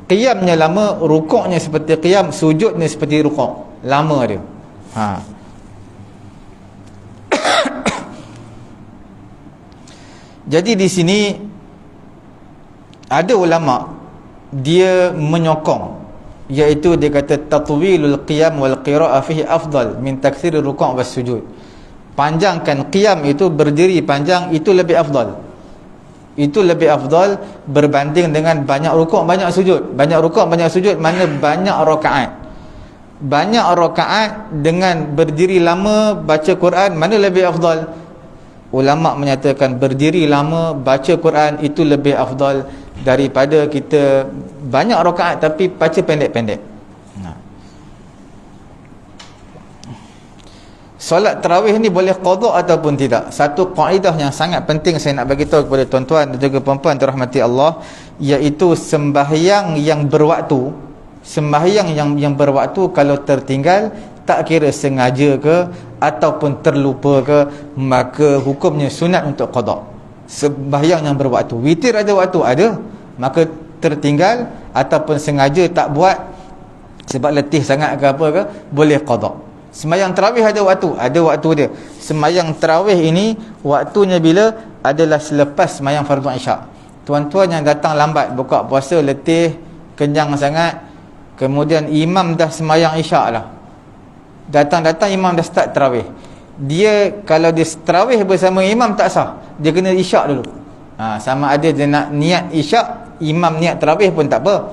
qiyamnya lama, rukuknya seperti qiyam, sujudnya seperti rukuk, lama dia. Jadi di sini ada ulama dia menyokong, iaitu dia kata tatwilul qiyam wal qira'ah fihi afdal min takthir ruku' was sujud. Panjangkan qiyam itu, berdiri panjang itu lebih afdal. Itu lebih afdal berbanding dengan banyak rukuk banyak sujud. Banyak rukuk banyak sujud mana banyak rakaat. Banyak rakaat dengan berdiri lama baca Quran, mana lebih afdal? Ulama menyatakan berdiri lama baca Quran itu lebih afdal daripada kita banyak rakaat tapi baca pendek-pendek. Solat tarawih ni boleh qada ataupun tidak? Satu kaedah yang sangat penting saya nak bagi tahu kepada tuan-tuan dan juga puan-puan dirahmati Allah, iaitu sembahyang yang berwaktu. Sembahyang yang berwaktu kalau tertinggal, tak kira sengaja ke ataupun terlupa ke, maka hukumnya sunat untuk qada. Sembahyang yang berwaktu, witir ada waktu ada, maka tertinggal ataupun sengaja tak buat sebab letih sangat ke apa ke, boleh qada. Sembahyang tarawih ada waktu dia. Sembahyang tarawih ini waktunya bila? Adalah selepas sembahyang fardu isyak. Tuan-tuan yang datang lambat, buka puasa, letih, kenyang sangat, kemudian imam dah sembahyang isyak lah, datang imam dah start tarawih. Dia kalau dia tarawih bersama imam tak sah, dia kena isyak dulu. Sama ada dia nak niat isyak, imam niat tarawih pun tak apa.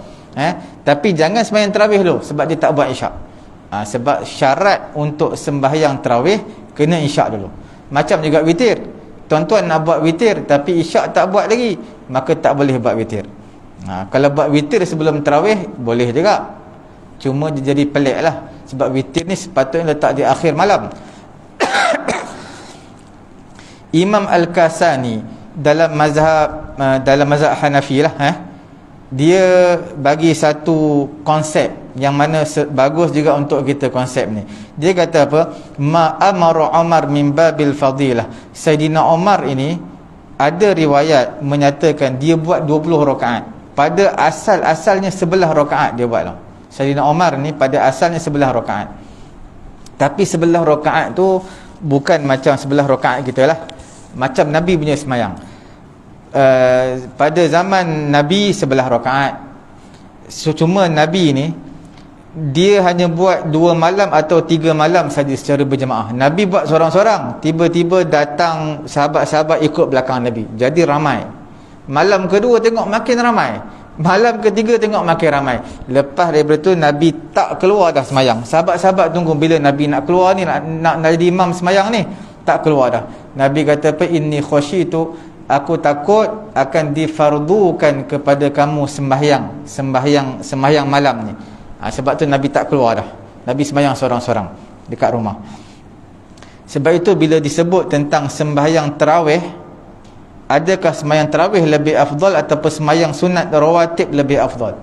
Tapi jangan sembahyang tarawih dulu sebab dia tak buat isyak. Sebab syarat untuk sembahyang tarawih kena isyak dulu. Macam juga witir. Tuan-tuan nak buat witir tapi isyak tak buat lagi, maka tak boleh buat witir. Kalau buat witir sebelum tarawih boleh juga, cuma dia jadi pelik lah, sebab witir ni sepatutnya letak di akhir malam. Imam Al-Kasani dalam mazhab Hanafi lah, dia bagi satu konsep yang mana bagus juga untuk kita konsep ni. Dia kata apa? Ma amara Umar min babil fadilah. Sayyidina Umar ini ada riwayat menyatakan dia buat 20 rakaat. Pada asalnya 11 rakaat dia buat lah. Sayyidina Umar ni pada asalnya 11 rakaat. Tapi 11 rakaat tu bukan macam 11 rakaat kita lah, macam Nabi punya semayang. Pada zaman Nabi 11 rakaat. Cuma Nabi ni dia hanya buat 2 malam atau 3 malam saja secara berjemaah. Nabi buat seorang-seorang, tiba-tiba datang sahabat-sahabat ikut belakang Nabi, jadi ramai. Malam kedua tengok makin ramai, malam ketiga tengok makin ramai. Lepas daripada tu Nabi tak keluar dah semayang. Sahabat-sahabat tunggu bila Nabi nak keluar ni, nak jadi imam semayang ni, tak keluar dah. Nabi kata apa? Inni khasyitu, aku takut akan difardukan kepada kamu sembahyang malam ni. Sebab tu Nabi tak keluar dah. Nabi sembahyang seorang-seorang dekat rumah. Sebab itu bila disebut tentang sembahyang tarawih, adakah sembahyang tarawih lebih afdal ataupun sembahyang sunat rawatib lebih afdal?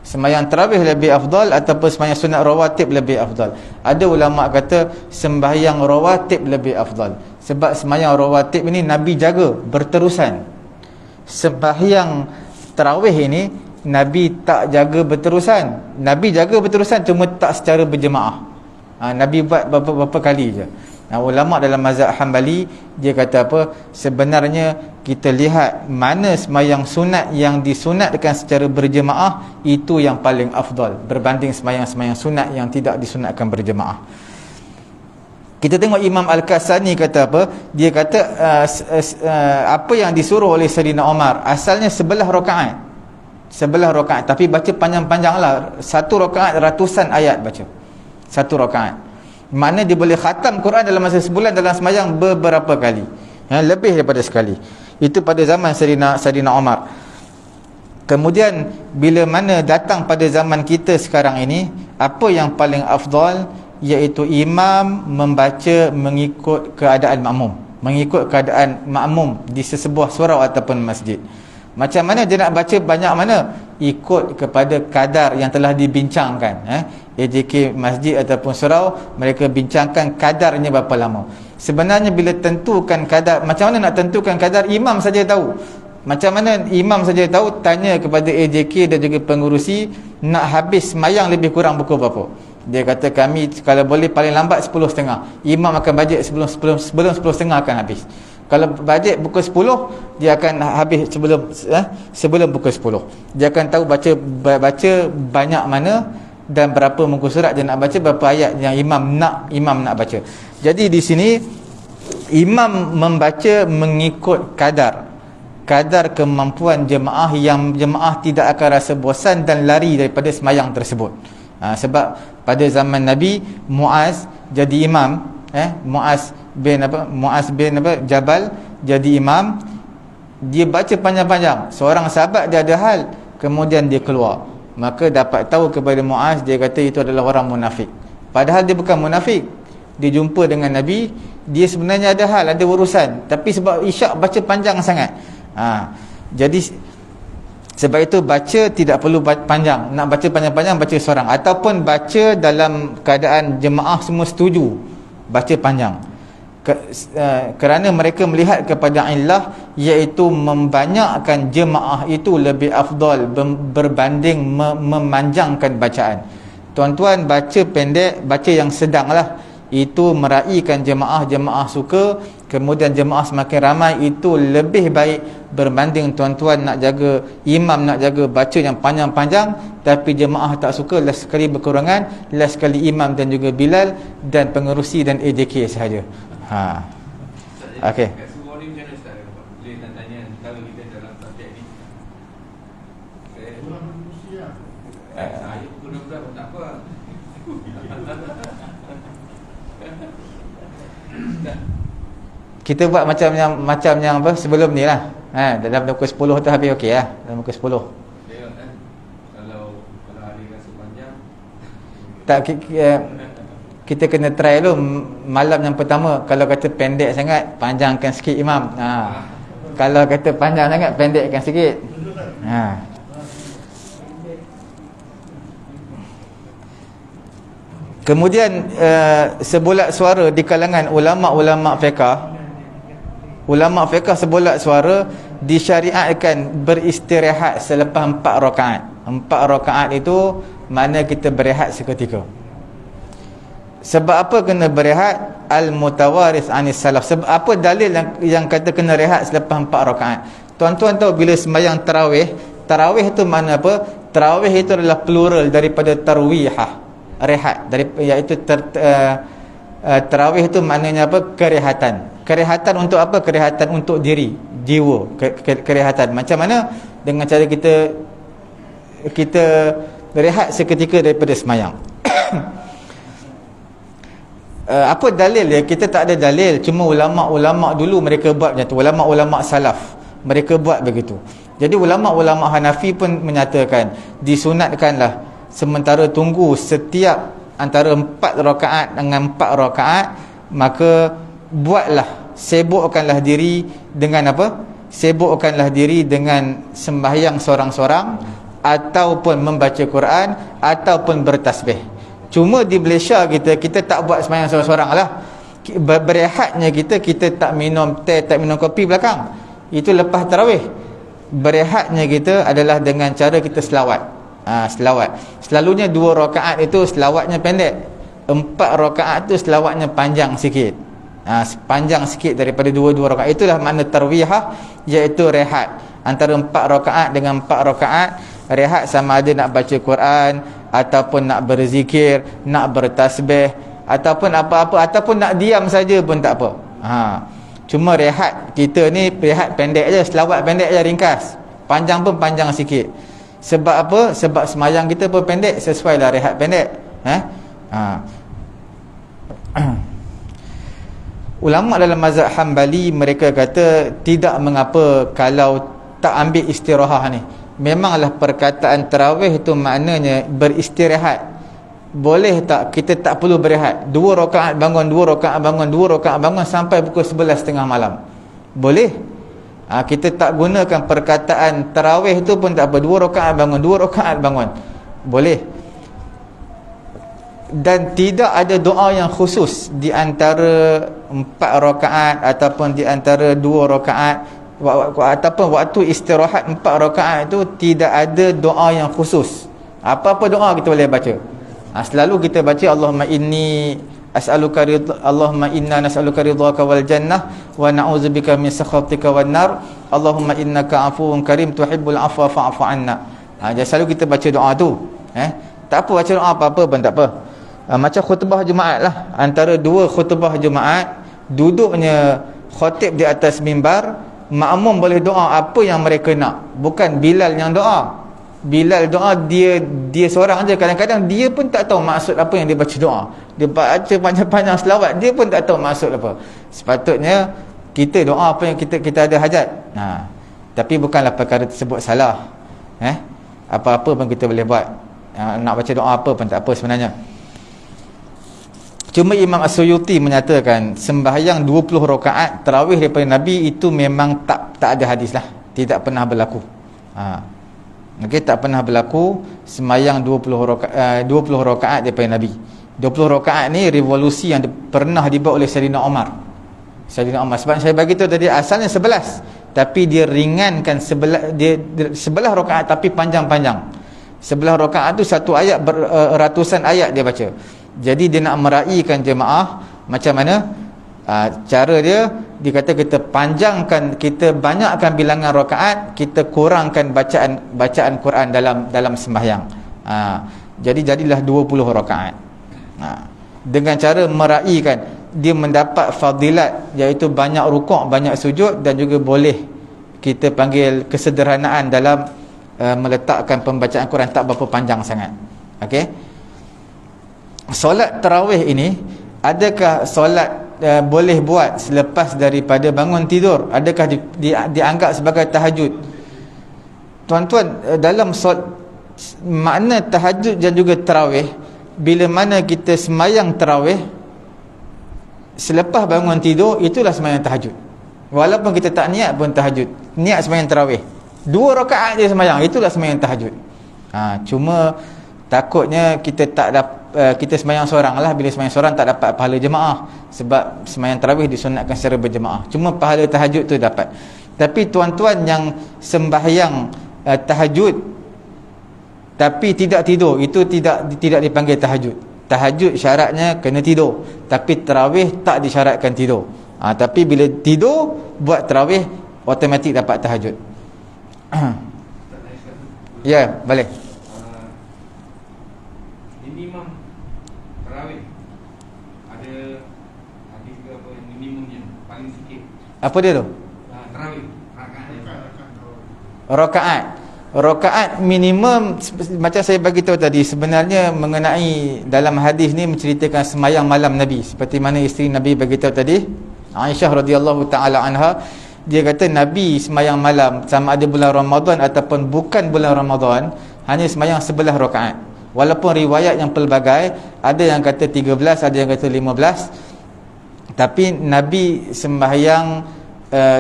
Sembahyang tarawih lebih afdal ataupun sembahyang sunat rawatib lebih afdal? Ada ulama kata sembahyang rawatib lebih afdal. Sebab sembahyang rawatib ini Nabi jaga berterusan. Sembahyang tarawih ini Nabi tak jaga berterusan. Nabi jaga berterusan cuma tak secara berjemaah. Nabi buat beberapa kali je. Ulama dalam mazhab Hanbali dia kata apa? Sebenarnya kita lihat mana sembahyang sunat yang disunatkan secara berjemaah, itu yang paling afdal berbanding sembahyang-sembahyang sunat yang tidak disunatkan berjemaah. Kita tengok Imam Al-Kasani kata apa? Dia kata apa yang disuruh oleh Sayyidina Umar asalnya 11 rakaat. 11 rakaat tapi baca panjang-panjang lah. Satu rakaat ratusan ayat baca. Satu rakaat. Makna dia boleh khatam Quran dalam masa sebulan dalam sembahyang beberapa kali. Lebih daripada sekali. Itu pada zaman Sayyidina Umar. Kemudian bila mana datang pada zaman kita sekarang ini, apa yang paling afdal? Iaitu imam membaca mengikut keadaan makmum, mengikut keadaan makmum di sesebuah surau ataupun masjid. Macam mana dia nak baca banyak mana? Ikut kepada kadar yang telah dibincangkan. AJK masjid ataupun surau, mereka bincangkan kadarnya berapa lama. Sebenarnya bila tentukan kadar, macam mana nak tentukan kadar? Imam saja tahu. Macam mana imam saja tahu? Tanya kepada AJK dan juga pengurusi, nak habis semayang lebih kurang pukul berapa? Dia kata kami kalau boleh paling lambat 10.30. Imam akan bajet sebelum 10.30 akan habis. Kalau bajet pukul 10, dia akan habis sebelum pukul 10. Dia akan tahu baca banyak mana dan berapa muka surat dia nak baca, berapa ayat yang imam nak baca. Jadi di sini imam membaca mengikut kadar kemampuan jemaah, yang jemaah tidak akan rasa bosan dan lari daripada semayang tersebut. Sebab pada zaman Nabi, Muaz jadi imam, Muaz bin Jabal jadi imam. Dia baca panjang-panjang, seorang sahabat dia ada hal, kemudian dia keluar, maka dapat tahu kepada Muaz, dia kata itu adalah orang munafik. Padahal dia bukan munafik. Dia jumpa dengan Nabi, dia sebenarnya ada hal, ada urusan, tapi sebab isyak baca panjang sangat. Jadi sebab itu baca tidak perlu panjang. Nak baca panjang-panjang, baca seorang, ataupun baca dalam keadaan jemaah semua setuju, baca panjang. Kerana mereka melihat kepada illah, iaitu membanyakkan jemaah itu lebih afdal berbanding memanjangkan bacaan. Tuan-tuan baca pendek, baca yang sedang lah, itu meraihkan jemaah suka, kemudian jemaah semakin ramai, itu lebih baik berbanding tuan-tuan nak jaga imam, nak jaga baca yang panjang-panjang tapi jemaah tak suka, last sekali berkurangan, last sekali imam dan juga Bilal dan pengerusi dan AJK sahaja. Okey. Kat semua ni macam mana Ustaz? Boleh nak tanya kalau kita dalam subjek ni. Saya guna-guna pun tak apa. Kita buat macam yang apa sebelum ni lah. Dalam pukul 10 tu habis okey lah. Dalam pukul 10. Tengok kan. Kalau hari rasa panjang. Tak, kita kena try dulu malam yang pertama. Kalau kata pendek sangat, panjangkan sikit imam. Kalau kata panjang sangat, pendekkan sikit. Kemudian sebulat suara di kalangan ulama-ulama fiqh. Ulama fiqh sebulat suara disyariatkan beristirahat selepas 4 rakaat. 4 rakaat itu mana kita berehat seketika. Sebab apa kena berehat? Al-mutawaris anis salaf. Sebab apa dalil yang kata kena rehat selepas 4 rakaat? Tuan-tuan tahu bila sembahyang tarawih itu makna apa? Tarawih itu adalah plural daripada tarwihah, rehat, iaitu tarawih itu maknanya apa? Kerehatan untuk apa? Kerehatan untuk diri, jiwa, kerehatan. Macam mana? Dengan cara kita rehat seketika daripada sembahyang. Apa dalil dia? Kita tak ada dalil. Cuma ulama-ulama dulu mereka buat macam tu. Ulama-ulama salaf mereka buat begitu. Jadi ulama-ulama Hanafi pun menyatakan disunatkanlah sementara tunggu setiap antara 4 rakaat dengan 4 rakaat, maka buatlah, sibukkanlah diri dengan apa? Sibukkanlah diri dengan sembahyang seorang-seorang, ataupun membaca Quran, ataupun bertasbih. Cuma di Malaysia kita tak buat sembahyang seorang-seorang lah. Berehatnya kita tak minum teh, tak minum kopi belakang. Itu lepas tarawih. Berehatnya kita adalah dengan cara kita selawat. Selawat. Selalunya 2 rakaat itu selawatnya pendek. 4 rakaat tu selawatnya panjang sikit. Panjang sikit daripada 2 rakaat. Itulah makna tarwihah, iaitu rehat. Antara 4 rakaat dengan 4 rakaat, rehat sama ada nak baca Quran, ataupun nak berzikir, nak bertasbih, ataupun apa-apa, ataupun nak diam saja pun tak apa. Cuma rehat kita ni rehat pendek je, selawat pendek je, ringkas. Panjang pun panjang sikit. Sebab apa? Sebab semayang kita pun pendek, sesuailah rehat pendek. Ulama dalam mazhab Hambali mereka kata tidak mengapa kalau tak ambil istirahat ni. Memanglah perkataan tarawih itu maknanya beristirahat. Boleh tak kita tak perlu berehat? 2 rakaat bangun, 2 rakaat bangun, 2 rakaat bangun sampai pukul 11.30 malam. Boleh? Kita tak gunakan perkataan tarawih itu pun tak apa. 2 rakaat bangun, 2 rakaat bangun. Boleh. Dan tidak ada doa yang khusus di antara 4 rakaat ataupun di antara 2 rakaat ataupun waktu istirahat 4 rakaat itu tidak ada doa yang khusus. Apa-apa doa kita boleh baca. Selalu kita baca Allahumma inni as'aluka Allahumma inna nas'aluka ridhaka wal jannah wa na'udzubika min sakhatika wan nar. Allahumma innaka afuwun karim tuhibbul afwa fa'fu anna. Jadi selalu kita baca doa tu. Tak apa baca doa apa-apa pun tak apa. Macam khutbah Jumaat lah. Antara dua khutbah Jumaat, duduknya khatib di atas mimbar, makmum boleh doa apa yang mereka nak. Bukan Bilal yang doa. Bilal doa dia seorang aja. Kadang-kadang dia pun tak tahu maksud apa yang dia baca doa. Dia baca panjang-panjang selawat, dia pun tak tahu maksud apa. Sepatutnya kita doa apa yang kita ada hajat. Tapi bukanlah perkara tersebut salah. Apa-apa pun kita boleh buat. Nak baca doa apa pun tak apa sebenarnya. Cuma Imam As-Suyuti menyatakan sembahyang 20 rakaat tarawih daripada Nabi itu memang tak ada hadis lah. Tidak pernah berlaku. Okay, tak pernah berlaku sembahyang 20 rakaat daripada Nabi. 20 rakaat ni revolusi yang pernah dibuat oleh Sayyidina Umar. Sebab saya bagi tahu tadi asalnya 11, tapi dia ringankan sebelah rakaat tapi panjang-panjang. Sebelah rakaat tu satu ayat ratusan ayat dia baca. Jadi dia nak meraihkan jemaah macam mana cara dia kata kita panjangkan, kita banyakkan bilangan rakaat, kita kurangkan bacaan Quran dalam sembahyang. Jadi jadilah 20 rakaat. Dengan cara meraihkan, dia mendapat fadilat iaitu banyak rukuk, banyak sujud, dan juga boleh kita panggil kesederhanaan dalam meletakkan pembacaan Quran tak berapa panjang sangat. Okey. Solat tarawih ini, adakah solat boleh buat selepas daripada bangun tidur? Adakah dianggap sebagai tahajud? Tuan-tuan, dalam makna tahajud dan juga tarawih, bila mana kita semayang tarawih selepas bangun tidur, itulah semayang tahajud. Walaupun kita tak niat pun tahajud, niat semayang tarawih 2 rakaat je semayang, itulah semayang tahajud. Cuma takutnya kita kita semayang seorang lah. Bila semayang seorang tak dapat pahala jemaah, sebab semayang tarawih disunatkan secara berjemaah. Cuma pahala tahajud tu dapat. Tapi tuan-tuan yang sembahyang tahajud tapi tidak tidur, itu tidak dipanggil tahajud. Tahajud syaratnya kena tidur, tapi tarawih tak disyaratkan tidur. Tapi bila tidur buat tarawih, automatik dapat tahajud. Ya, boleh. Minimum tarawih ada hadis ke apa yang minimumnya paling sikit? Apa dia tu? Tarawih Rakaat minimum, macam saya bagi tahu tadi, sebenarnya mengenai dalam hadis ni menceritakan semayang malam Nabi, seperti mana isteri Nabi bagi tahu tadi, Aisyah radhiyallahu taala anha, dia kata Nabi semayang malam sama ada bulan Ramadan ataupun bukan bulan Ramadan, hanya semayang 11 rakaat. Walaupun riwayat yang pelbagai, ada yang kata 13, ada yang kata 15, tapi Nabi sembahyang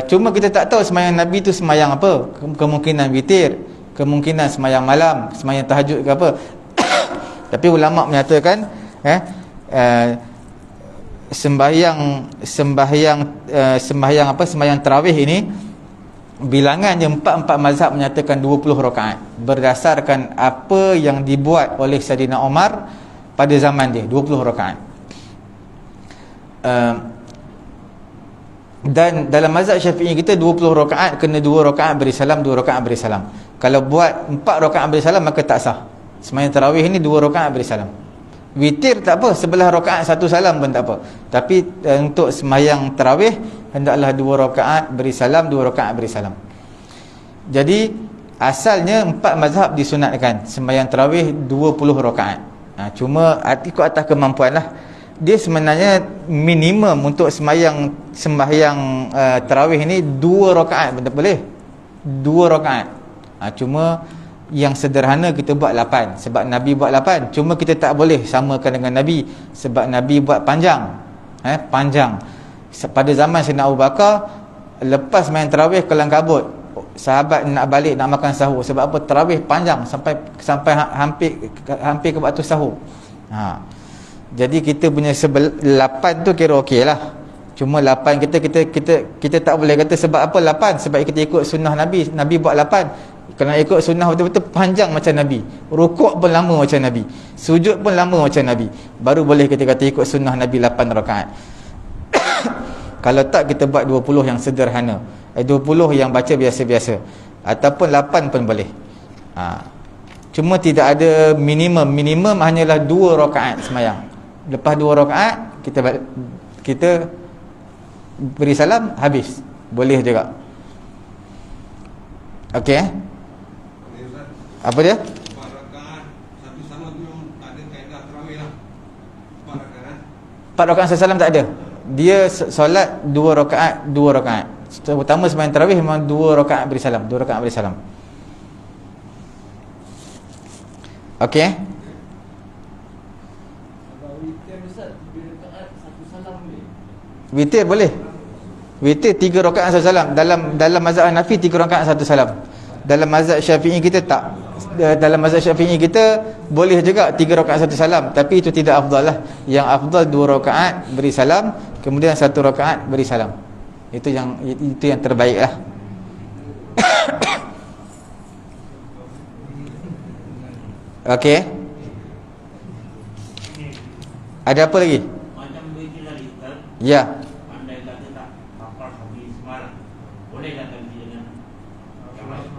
cuma kita tak tahu semayang Nabi tu semayang apa. Kemungkinan witir, kemungkinan semayang malam, semayang tahajud ke apa. Tapi ulama menyatakan sembahyang tarawih ini bilangannya 4 mazhab menyatakan 20 rakaat berdasarkan apa yang dibuat oleh Sayyidina Umar pada zaman dia, 20 rakaat. Dan dalam mazhab Syafi'i kita 20 rakaat kena 2 rakaat beri salam, 2 rakaat beri salam. Kalau buat 4 rakaat beri salam maka tak sah. Sembahyang tarawih ini 2 rakaat beri salam. Witir tak apa, 11 rakaat 1 salam pun tak apa. Tapi untuk sembahyang tarawih hendaklah 2 rakaat beri salam, 2 rakaat beri salam. Jadi asalnya 4 mazhab disunatkan sembahyang tarawih 20 rakaat. Cuma ikut atas kemampuan lah. Dia sebenarnya minimum untuk sembahyang tarawih ni 2 rakaat pun tak boleh. 2 rakaat. Cuma yang sederhana kita buat 8, sebab Nabi buat 8. Cuma kita tak boleh samakan dengan Nabi, sebab Nabi buat panjang. Panjang. Pada zaman Sayyidina Abu Bakar, lepas main tarawih kelang kabut, sahabat nak balik nak makan sahur. Sebab apa? Tarawih panjang sampai hampir ke waktu sahur. Jadi kita punya 8 tu kira okey lah. Cuma 8 kita tak boleh kata sebab apa 8, sebab kita ikut sunnah Nabi. Nabi buat 8. Kalau nak ikut sunnah betul-betul panjang macam Nabi, rukuk pun lama macam Nabi, sujud pun lama macam Nabi, baru boleh kita kata ikut sunnah Nabi 8 rakaat. Kalau tak, kita buat 20 yang sederhana, 20 yang baca biasa-biasa, ataupun 8 pun boleh. Cuma tidak ada minimum hanyalah 2 rakaat semayang. Lepas 2 rakaat kita beri salam, habis. Boleh juga. Okey. Apa dia? 4 rakaat satu salam tu tak ada kaedah tarawih lah. 4 rakaat. 4 rakaat satu salam tak ada. Dia solat 2 rakaat 2 rakaat. Terutama sembahyang tarawih memang 2 rakaat beri salam, 2 rakaat beri salam. Okey. Witir boleh. Witir 3 rakaat satu salam. Dalam mazhab Hanafi 3 rakaat satu salam. Dalam mazhab Syafi'i kita tak. Dalam mazhab Syafi'i kita boleh juga 3 rakaat satu salam, tapi itu tidak afdal lah. Yang afdal 2 rakaat beri salam, kemudian 1 rakaat beri salam. Itu yang terbaik lah. Okey. Ada apa lagi? Macam begitu tadi, Ustaz. Ya. Andai kata tak hafal hadis semalam, boleh tak ganti dengan yang lain?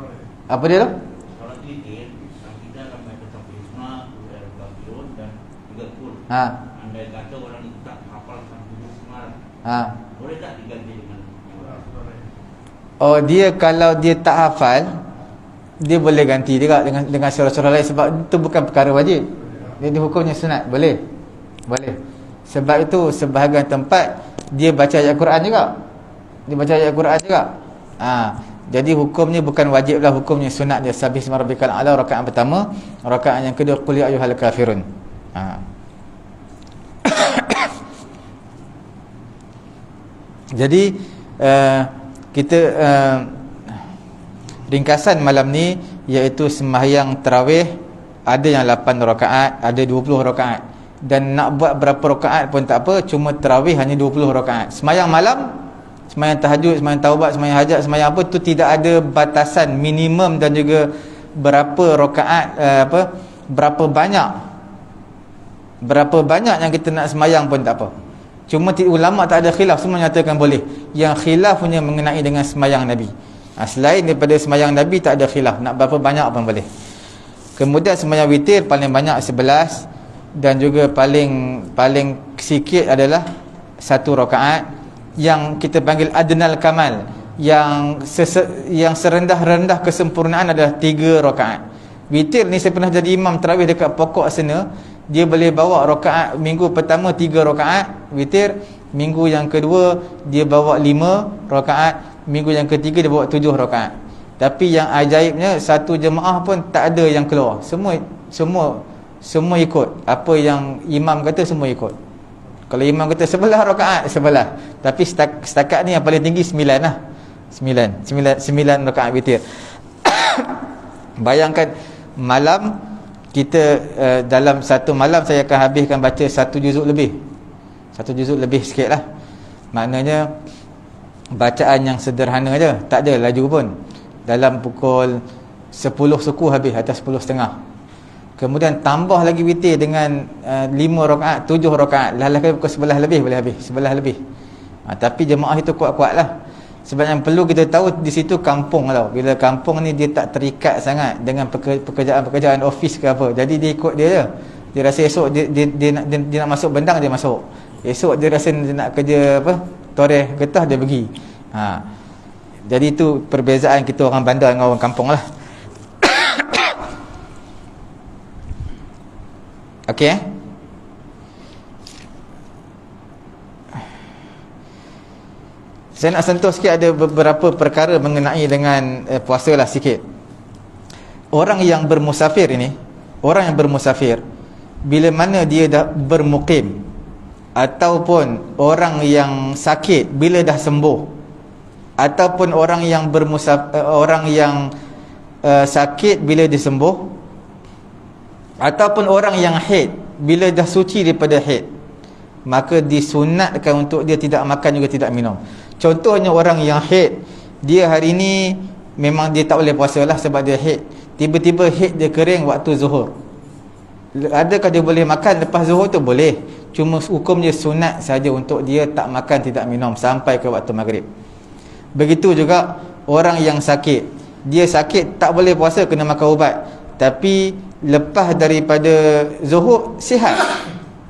Apa dia tu? Kalau witir, kita akan baca Tafsirna, Al-Kafirun dan juga Qul. Andai kata orang itu tak hafal hadis semalam, boleh tak diganti dengan yang lain? Oh, dia kalau dia tak hafal, dia boleh ganti juga dengan surah-surah lain, sebab itu bukan perkara wajib. Dia hukumnya sunat, boleh. Sebab itu sebahagian tempat dia baca ayat Quran juga. Dia baca ayat Quran juga. Jadi hukumnya bukan wajib lah, hukumnya sunat dia. Sabih isma rabbikal a'la rakaat pertama, rakaat yang kedua qul ya ayyuhal kafirun. Jadi kita ringkasan malam ni iaitu sembahyang tarawih ada yang 8 rakaat, ada 20 rakaat. Dan nak buat berapa rakaat pun tak apa, cuma tarawih hanya 20 rakaat. Sembahyang malam, sembahyang tahajud, sembahyang taubat, sembahyang hajat, sembahyang apa tu tidak ada batasan minimum dan juga berapa rakaat, berapa banyak yang kita nak sembahyang pun tak apa. Cuma ulama tak ada khilaf, semua nyatakan boleh. Yang khilaf punya mengenai dengan sembahyang Nabi. Selain daripada sembahyang Nabi tak ada khilaf, nak berapa banyak pun boleh. Kemudian sembahyang witir paling banyak 11, dan juga paling sikit adalah 1 rakaat yang kita panggil adnal kamal, yang serendah-rendah kesempurnaan adalah 3 rakaat. Witir ni saya pernah jadi imam tarawih dekat pokok sana, dia boleh bawa rakaat minggu pertama 3 rakaat witir, minggu yang kedua dia bawa 5 rakaat, minggu yang ketiga dia bawa 7 rakaat. Tapi yang ajaibnya, satu jemaah pun tak ada yang keluar, semua ikut apa yang imam kata, semua ikut. Kalau imam kata sebelah rakaat, sebelah. Tapi setakat ni yang paling tinggi 9 lah. 9 rakaat witir. Bayangkan malam kita, dalam satu malam saya akan habiskan baca 1 juzuk lebih. 1 juzuk lebih sikit lah. Maknanya bacaan yang sederhana je, tak ada laju pun. Dalam pukul 10 suku habis, atas 10.30. Kemudian tambah lagi witir dengan 5 rakaat, 7 rakaat, lah pukul 11 lebih boleh habis, 11 lebih. Tapi jemaah itu kuat-kuat lah. Sebab yang perlu kita tahu di situ kampung tau. Bila kampung ni dia tak terikat sangat dengan pekerjaan office ke apa. Jadi dia ikut dia je. Dia rasa esok dia nak masuk bendang, dia masuk. Esok dia rasa dia nak kerja toreh getah, dia pergi. Jadi itu perbezaan kita orang bandar dengan orang kampung lah. Okey. Saya nak sentuh sikit, ada beberapa perkara mengenai dengan puasa lah sikit. Orang yang bermusafir ini, bila mana dia dah bermukim, ataupun orang yang sakit bila dah sembuh, ataupun orang yang sakit bila dia sembuh, ataupun orang yang haid bila dah suci daripada haid, maka disunatkan untuk dia tidak makan juga tidak minum. Contohnya orang yang haid, dia hari ni memang dia tak boleh puasa lah sebab dia haid. Tiba-tiba haid dia kering waktu zuhur. Adakah dia boleh makan lepas zuhur tu? Boleh. Cuma hukum dia sunat saja untuk dia tak makan, tidak minum sampai ke waktu maghrib. Begitu juga orang yang sakit. Dia sakit tak boleh puasa, kena makan ubat. Tapi lepas daripada zuhur sihat,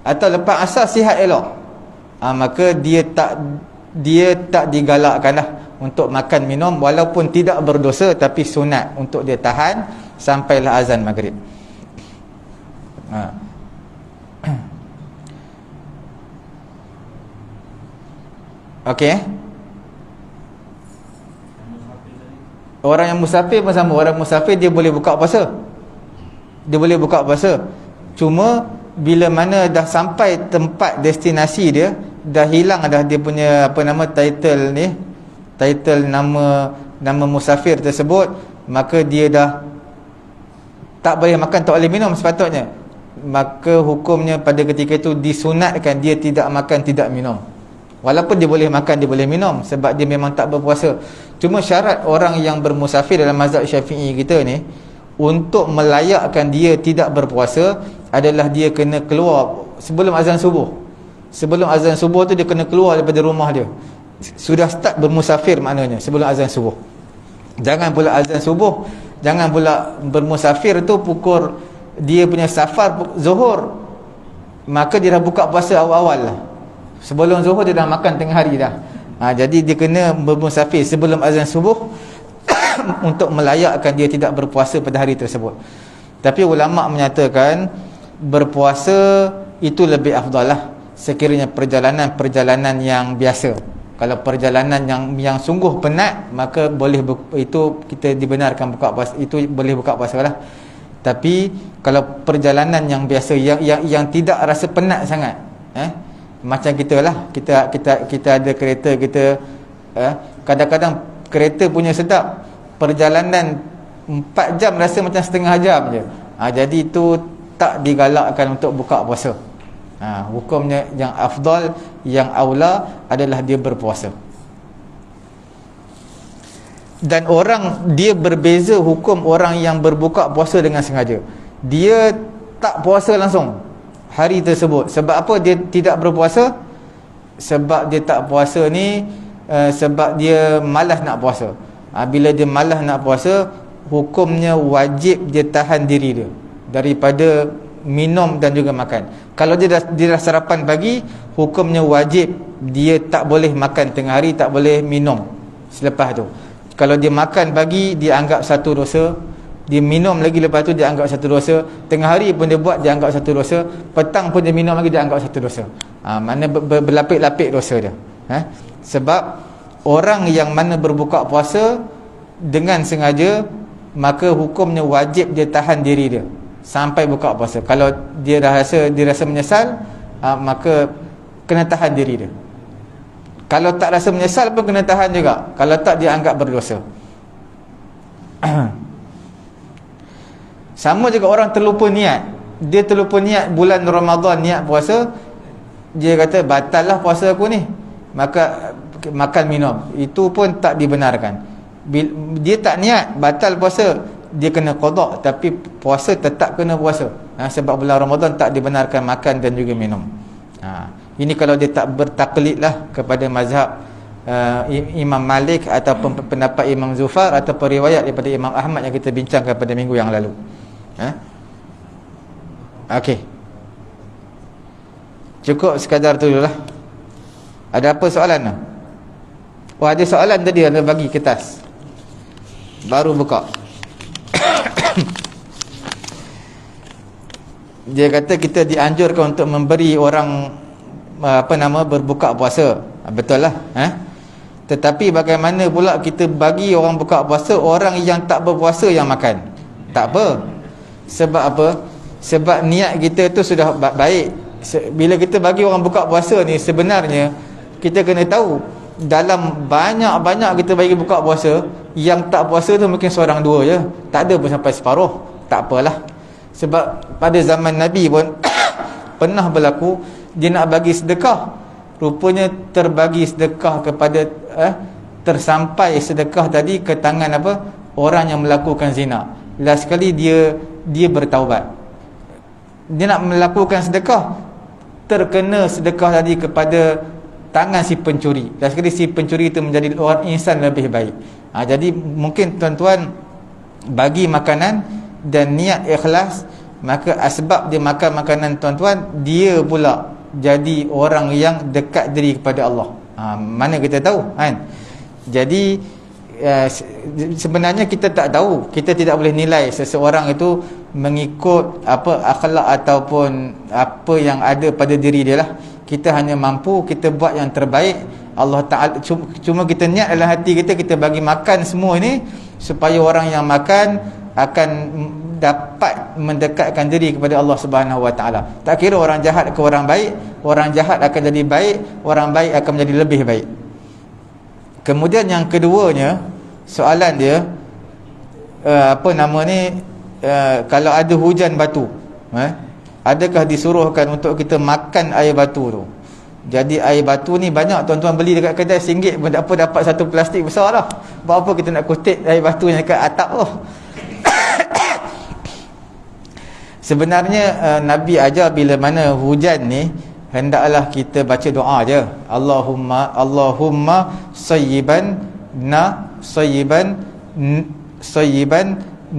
atau lepas asar sihat elok, maka dia tak digalakkan lah untuk makan minum, walaupun tidak berdosa, tapi sunat untuk dia tahan sampailah azan maghrib. Okey. Orang yang musafir pun sama. Orang musafir dia boleh buka puasa. Dia boleh buka puasa. Cuma bila mana dah sampai tempat destinasi dia, dah hilang dah dia punya title ni, title nama musafir tersebut, maka dia dah tak boleh makan, tak boleh minum sepatutnya. Maka hukumnya pada ketika itu disunatkan dia tidak makan, tidak minum. Walaupun dia boleh makan, dia boleh minum, sebab dia memang tak berpuasa. Cuma syarat orang yang bermusafir dalam mazhab Syafi'i kita ni, untuk melayakkan dia tidak berpuasa adalah dia kena keluar sebelum azan subuh. Sebelum azan subuh tu dia kena keluar daripada rumah dia. Sudah start bermusafir maknanya sebelum azan subuh. Jangan pula azan subuh, jangan pula bermusafir tu pukul dia punya safar zuhur, maka dia dah buka puasa awal-awal lah. Sebelum zuhur dia dah makan tengah hari dah. Jadi dia kena bermusafir sebelum azan subuh untuk melayakkan dia tidak berpuasa pada hari tersebut. Tapi ulama' menyatakan berpuasa itu lebih afdal lah sekiranya perjalanan yang biasa. Kalau perjalanan yang sungguh penat, maka boleh itu kita dibenarkan buka puasa, itu boleh buka puasa lah. Tapi kalau perjalanan yang biasa, yang tidak rasa penat sangat, macam kita lah, kita ada kereta kita, kadang-kadang kereta punya sedap, perjalanan 4 jam rasa macam setengah jam je. Jadi itu tak digalakkan untuk buka puasa. Hukumnya yang afdal, yang aula adalah dia berpuasa. Dan orang dia berbeza hukum orang yang berbuka puasa dengan sengaja. Dia tak puasa langsung hari tersebut. Sebab apa dia tidak berpuasa? Sebab dia tak puasa ni sebab dia malas nak puasa. Bila dia malas nak puasa, hukumnya wajib dia tahan diri dia daripada minum dan juga makan. Kalau dia dah sarapan pagi, hukumnya wajib dia tak boleh makan tengah hari, tak boleh minum selepas tu. Kalau dia makan pagi, dia anggap satu dosa. Dia minum lagi lepas tu, dia anggap satu dosa. Tengah hari pun dia buat, dia anggap satu dosa. Petang pun dia minum lagi, dia anggap satu dosa. Mana berlapik-lapik dosa dia. Sebab orang yang mana berbuka puasa dengan sengaja, maka hukumnya wajib dia tahan diri dia sampai buka puasa. Kalau dia rasa menyesal, maka kena tahan diri dia. Kalau tak rasa menyesal pun kena tahan juga. Kalau tak, dia anggap berdosa. Sama juga orang terlupa niat. Dia terlupa niat bulan Ramadan, niat puasa, dia kata batal lah puasa aku ni, maka makan minum, itu pun tak dibenarkan. Dia tak niat, batal puasa, dia kena qada, tapi puasa tetap kena puasa. Sebab bulan Ramadan tak dibenarkan makan dan juga minum. Ini kalau dia tak bertaklid lah kepada mazhab Imam Malik ataupun pendapat Imam Zufar ataupun riwayat daripada Imam Ahmad yang kita bincangkan pada minggu yang lalu. Okey, cukup sekadar tu dulu lah. Ada apa soalan tak? Ada soalan tadi, ada bagi kertas, baru buka. Dia kata kita dianjurkan untuk memberi orang berbuka puasa. Betul lah. Tetapi bagaimana pula kita bagi orang buka puasa, orang yang tak berpuasa yang makan? Tak apa. Sebab apa? Sebab niat kita tu sudah baik. Bila kita bagi orang buka puasa ni, sebenarnya kita kena tahu, dalam banyak-banyak kita bagi buka puasa, yang tak puasa tu mungkin seorang dua je, tak ada pun sampai separuh. Tak apalah. Sebab pada zaman Nabi pun pernah berlaku dia nak bagi sedekah, rupanya terbagi sedekah kepada tersampai sedekah tadi ke tangan apa? Orang yang melakukan zina. Last sekali dia bertaubat. Dia nak melakukan sedekah, terkena sedekah tadi kepada tangan si pencuri. Last sekali si pencuri itu menjadi orang insan lebih baik. Jadi mungkin tuan-tuan bagi makanan dan niat ikhlas, maka asbab dia makan makanan tuan-tuan, dia pula jadi orang yang dekat diri kepada Allah. Mana kita tahu kan? Jadi sebenarnya kita tak tahu, kita tidak boleh nilai seseorang itu mengikut apa akhlak ataupun apa yang ada pada diri dia lah. Kita hanya mampu kita buat yang terbaik. Allah Ta'ala cuma kita niat dalam hati kita, kita bagi makan semua ini supaya orang yang makan akan dapat mendekatkan diri kepada Allah Subhanahu Wa Ta'ala. Tak kira orang jahat ke orang baik, orang jahat akan jadi baik, orang baik akan menjadi lebih baik. Kemudian yang keduanya, soalan dia kalau ada hujan batu, adakah disuruhkan untuk kita makan air batu tu? Jadi air batu ni banyak tuan-tuan beli dekat kedai RM1 pun tak apa, dapat satu plastik besar lah. Buat apa kita nak kutip air batu yang dekat atap tu? Sebenarnya Nabi ajar bila mana hujan ni, hendaklah kita baca doa je. Allahumma sayyiban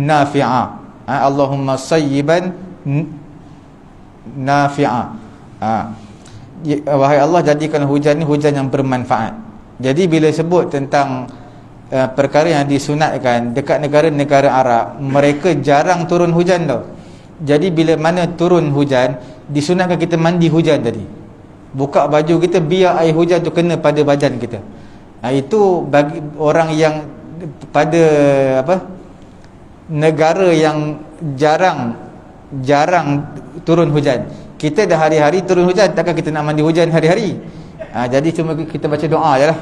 nafi'a. Allahumma sayyiban nafi'a. Wahai Allah, jadikan hujan ni hujan yang bermanfaat. Jadi bila sebut tentang perkara yang disunatkan dekat negara-negara Arab, mereka jarang turun hujan tau. Jadi bila mana turun hujan, disunatkan kita mandi hujan tadi. Buka baju kita biar air hujan tu kena pada badan kita. Itu bagi orang yang pada negara yang jarang turun hujan. Kita dah hari-hari turun hujan, takkan kita nak mandi hujan hari-hari. Jadi cuma kita baca doa je lah.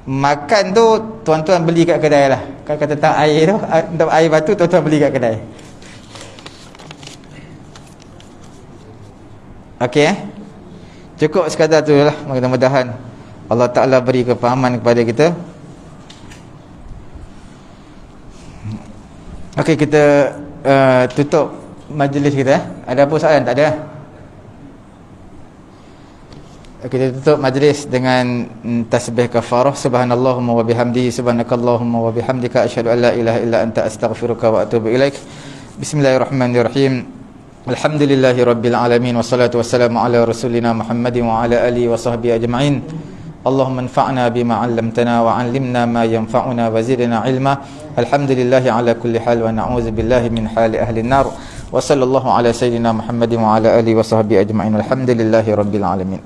Makan tu tuan-tuan beli kat kedai lah. Kata tentang air tu, untuk air batu tuan-tuan beli kat kedai. Okey, cukup sekadar tu lah. Mudah-mudahan Allah Ta'ala beri kefahaman kepada kita. Okey, kita tutup majlis kita. Ada apa soalan? Tak ada. Kita tutup majlis dengan tasbih kafarah. Subhanallahumma wa bihamdihi, subhanakallahumma wa bihamdika, asyhadu an la ilaha illa anta, astaghfiruka wa atubu ilaik. Bismillahirrahmanirrahim. Alhamdulillahi rabbil alamin, wassalatu wassalamu ala rasulina Muhammadin wa ala alihi wa sahbihi ajma'in. Allahumma anfa'na bima 'allamtana wa 'allimna ma yanfa'una wa zidna 'ilma. Alhamdulillahi ala kulli hal wa na'udzu billahi min hali ahli an-nar. Wa sallallahu ala sayyidina Muhammadin wa ala alihi wa sahbihi ajma'in. Alhamdulillahi rabbil alamin.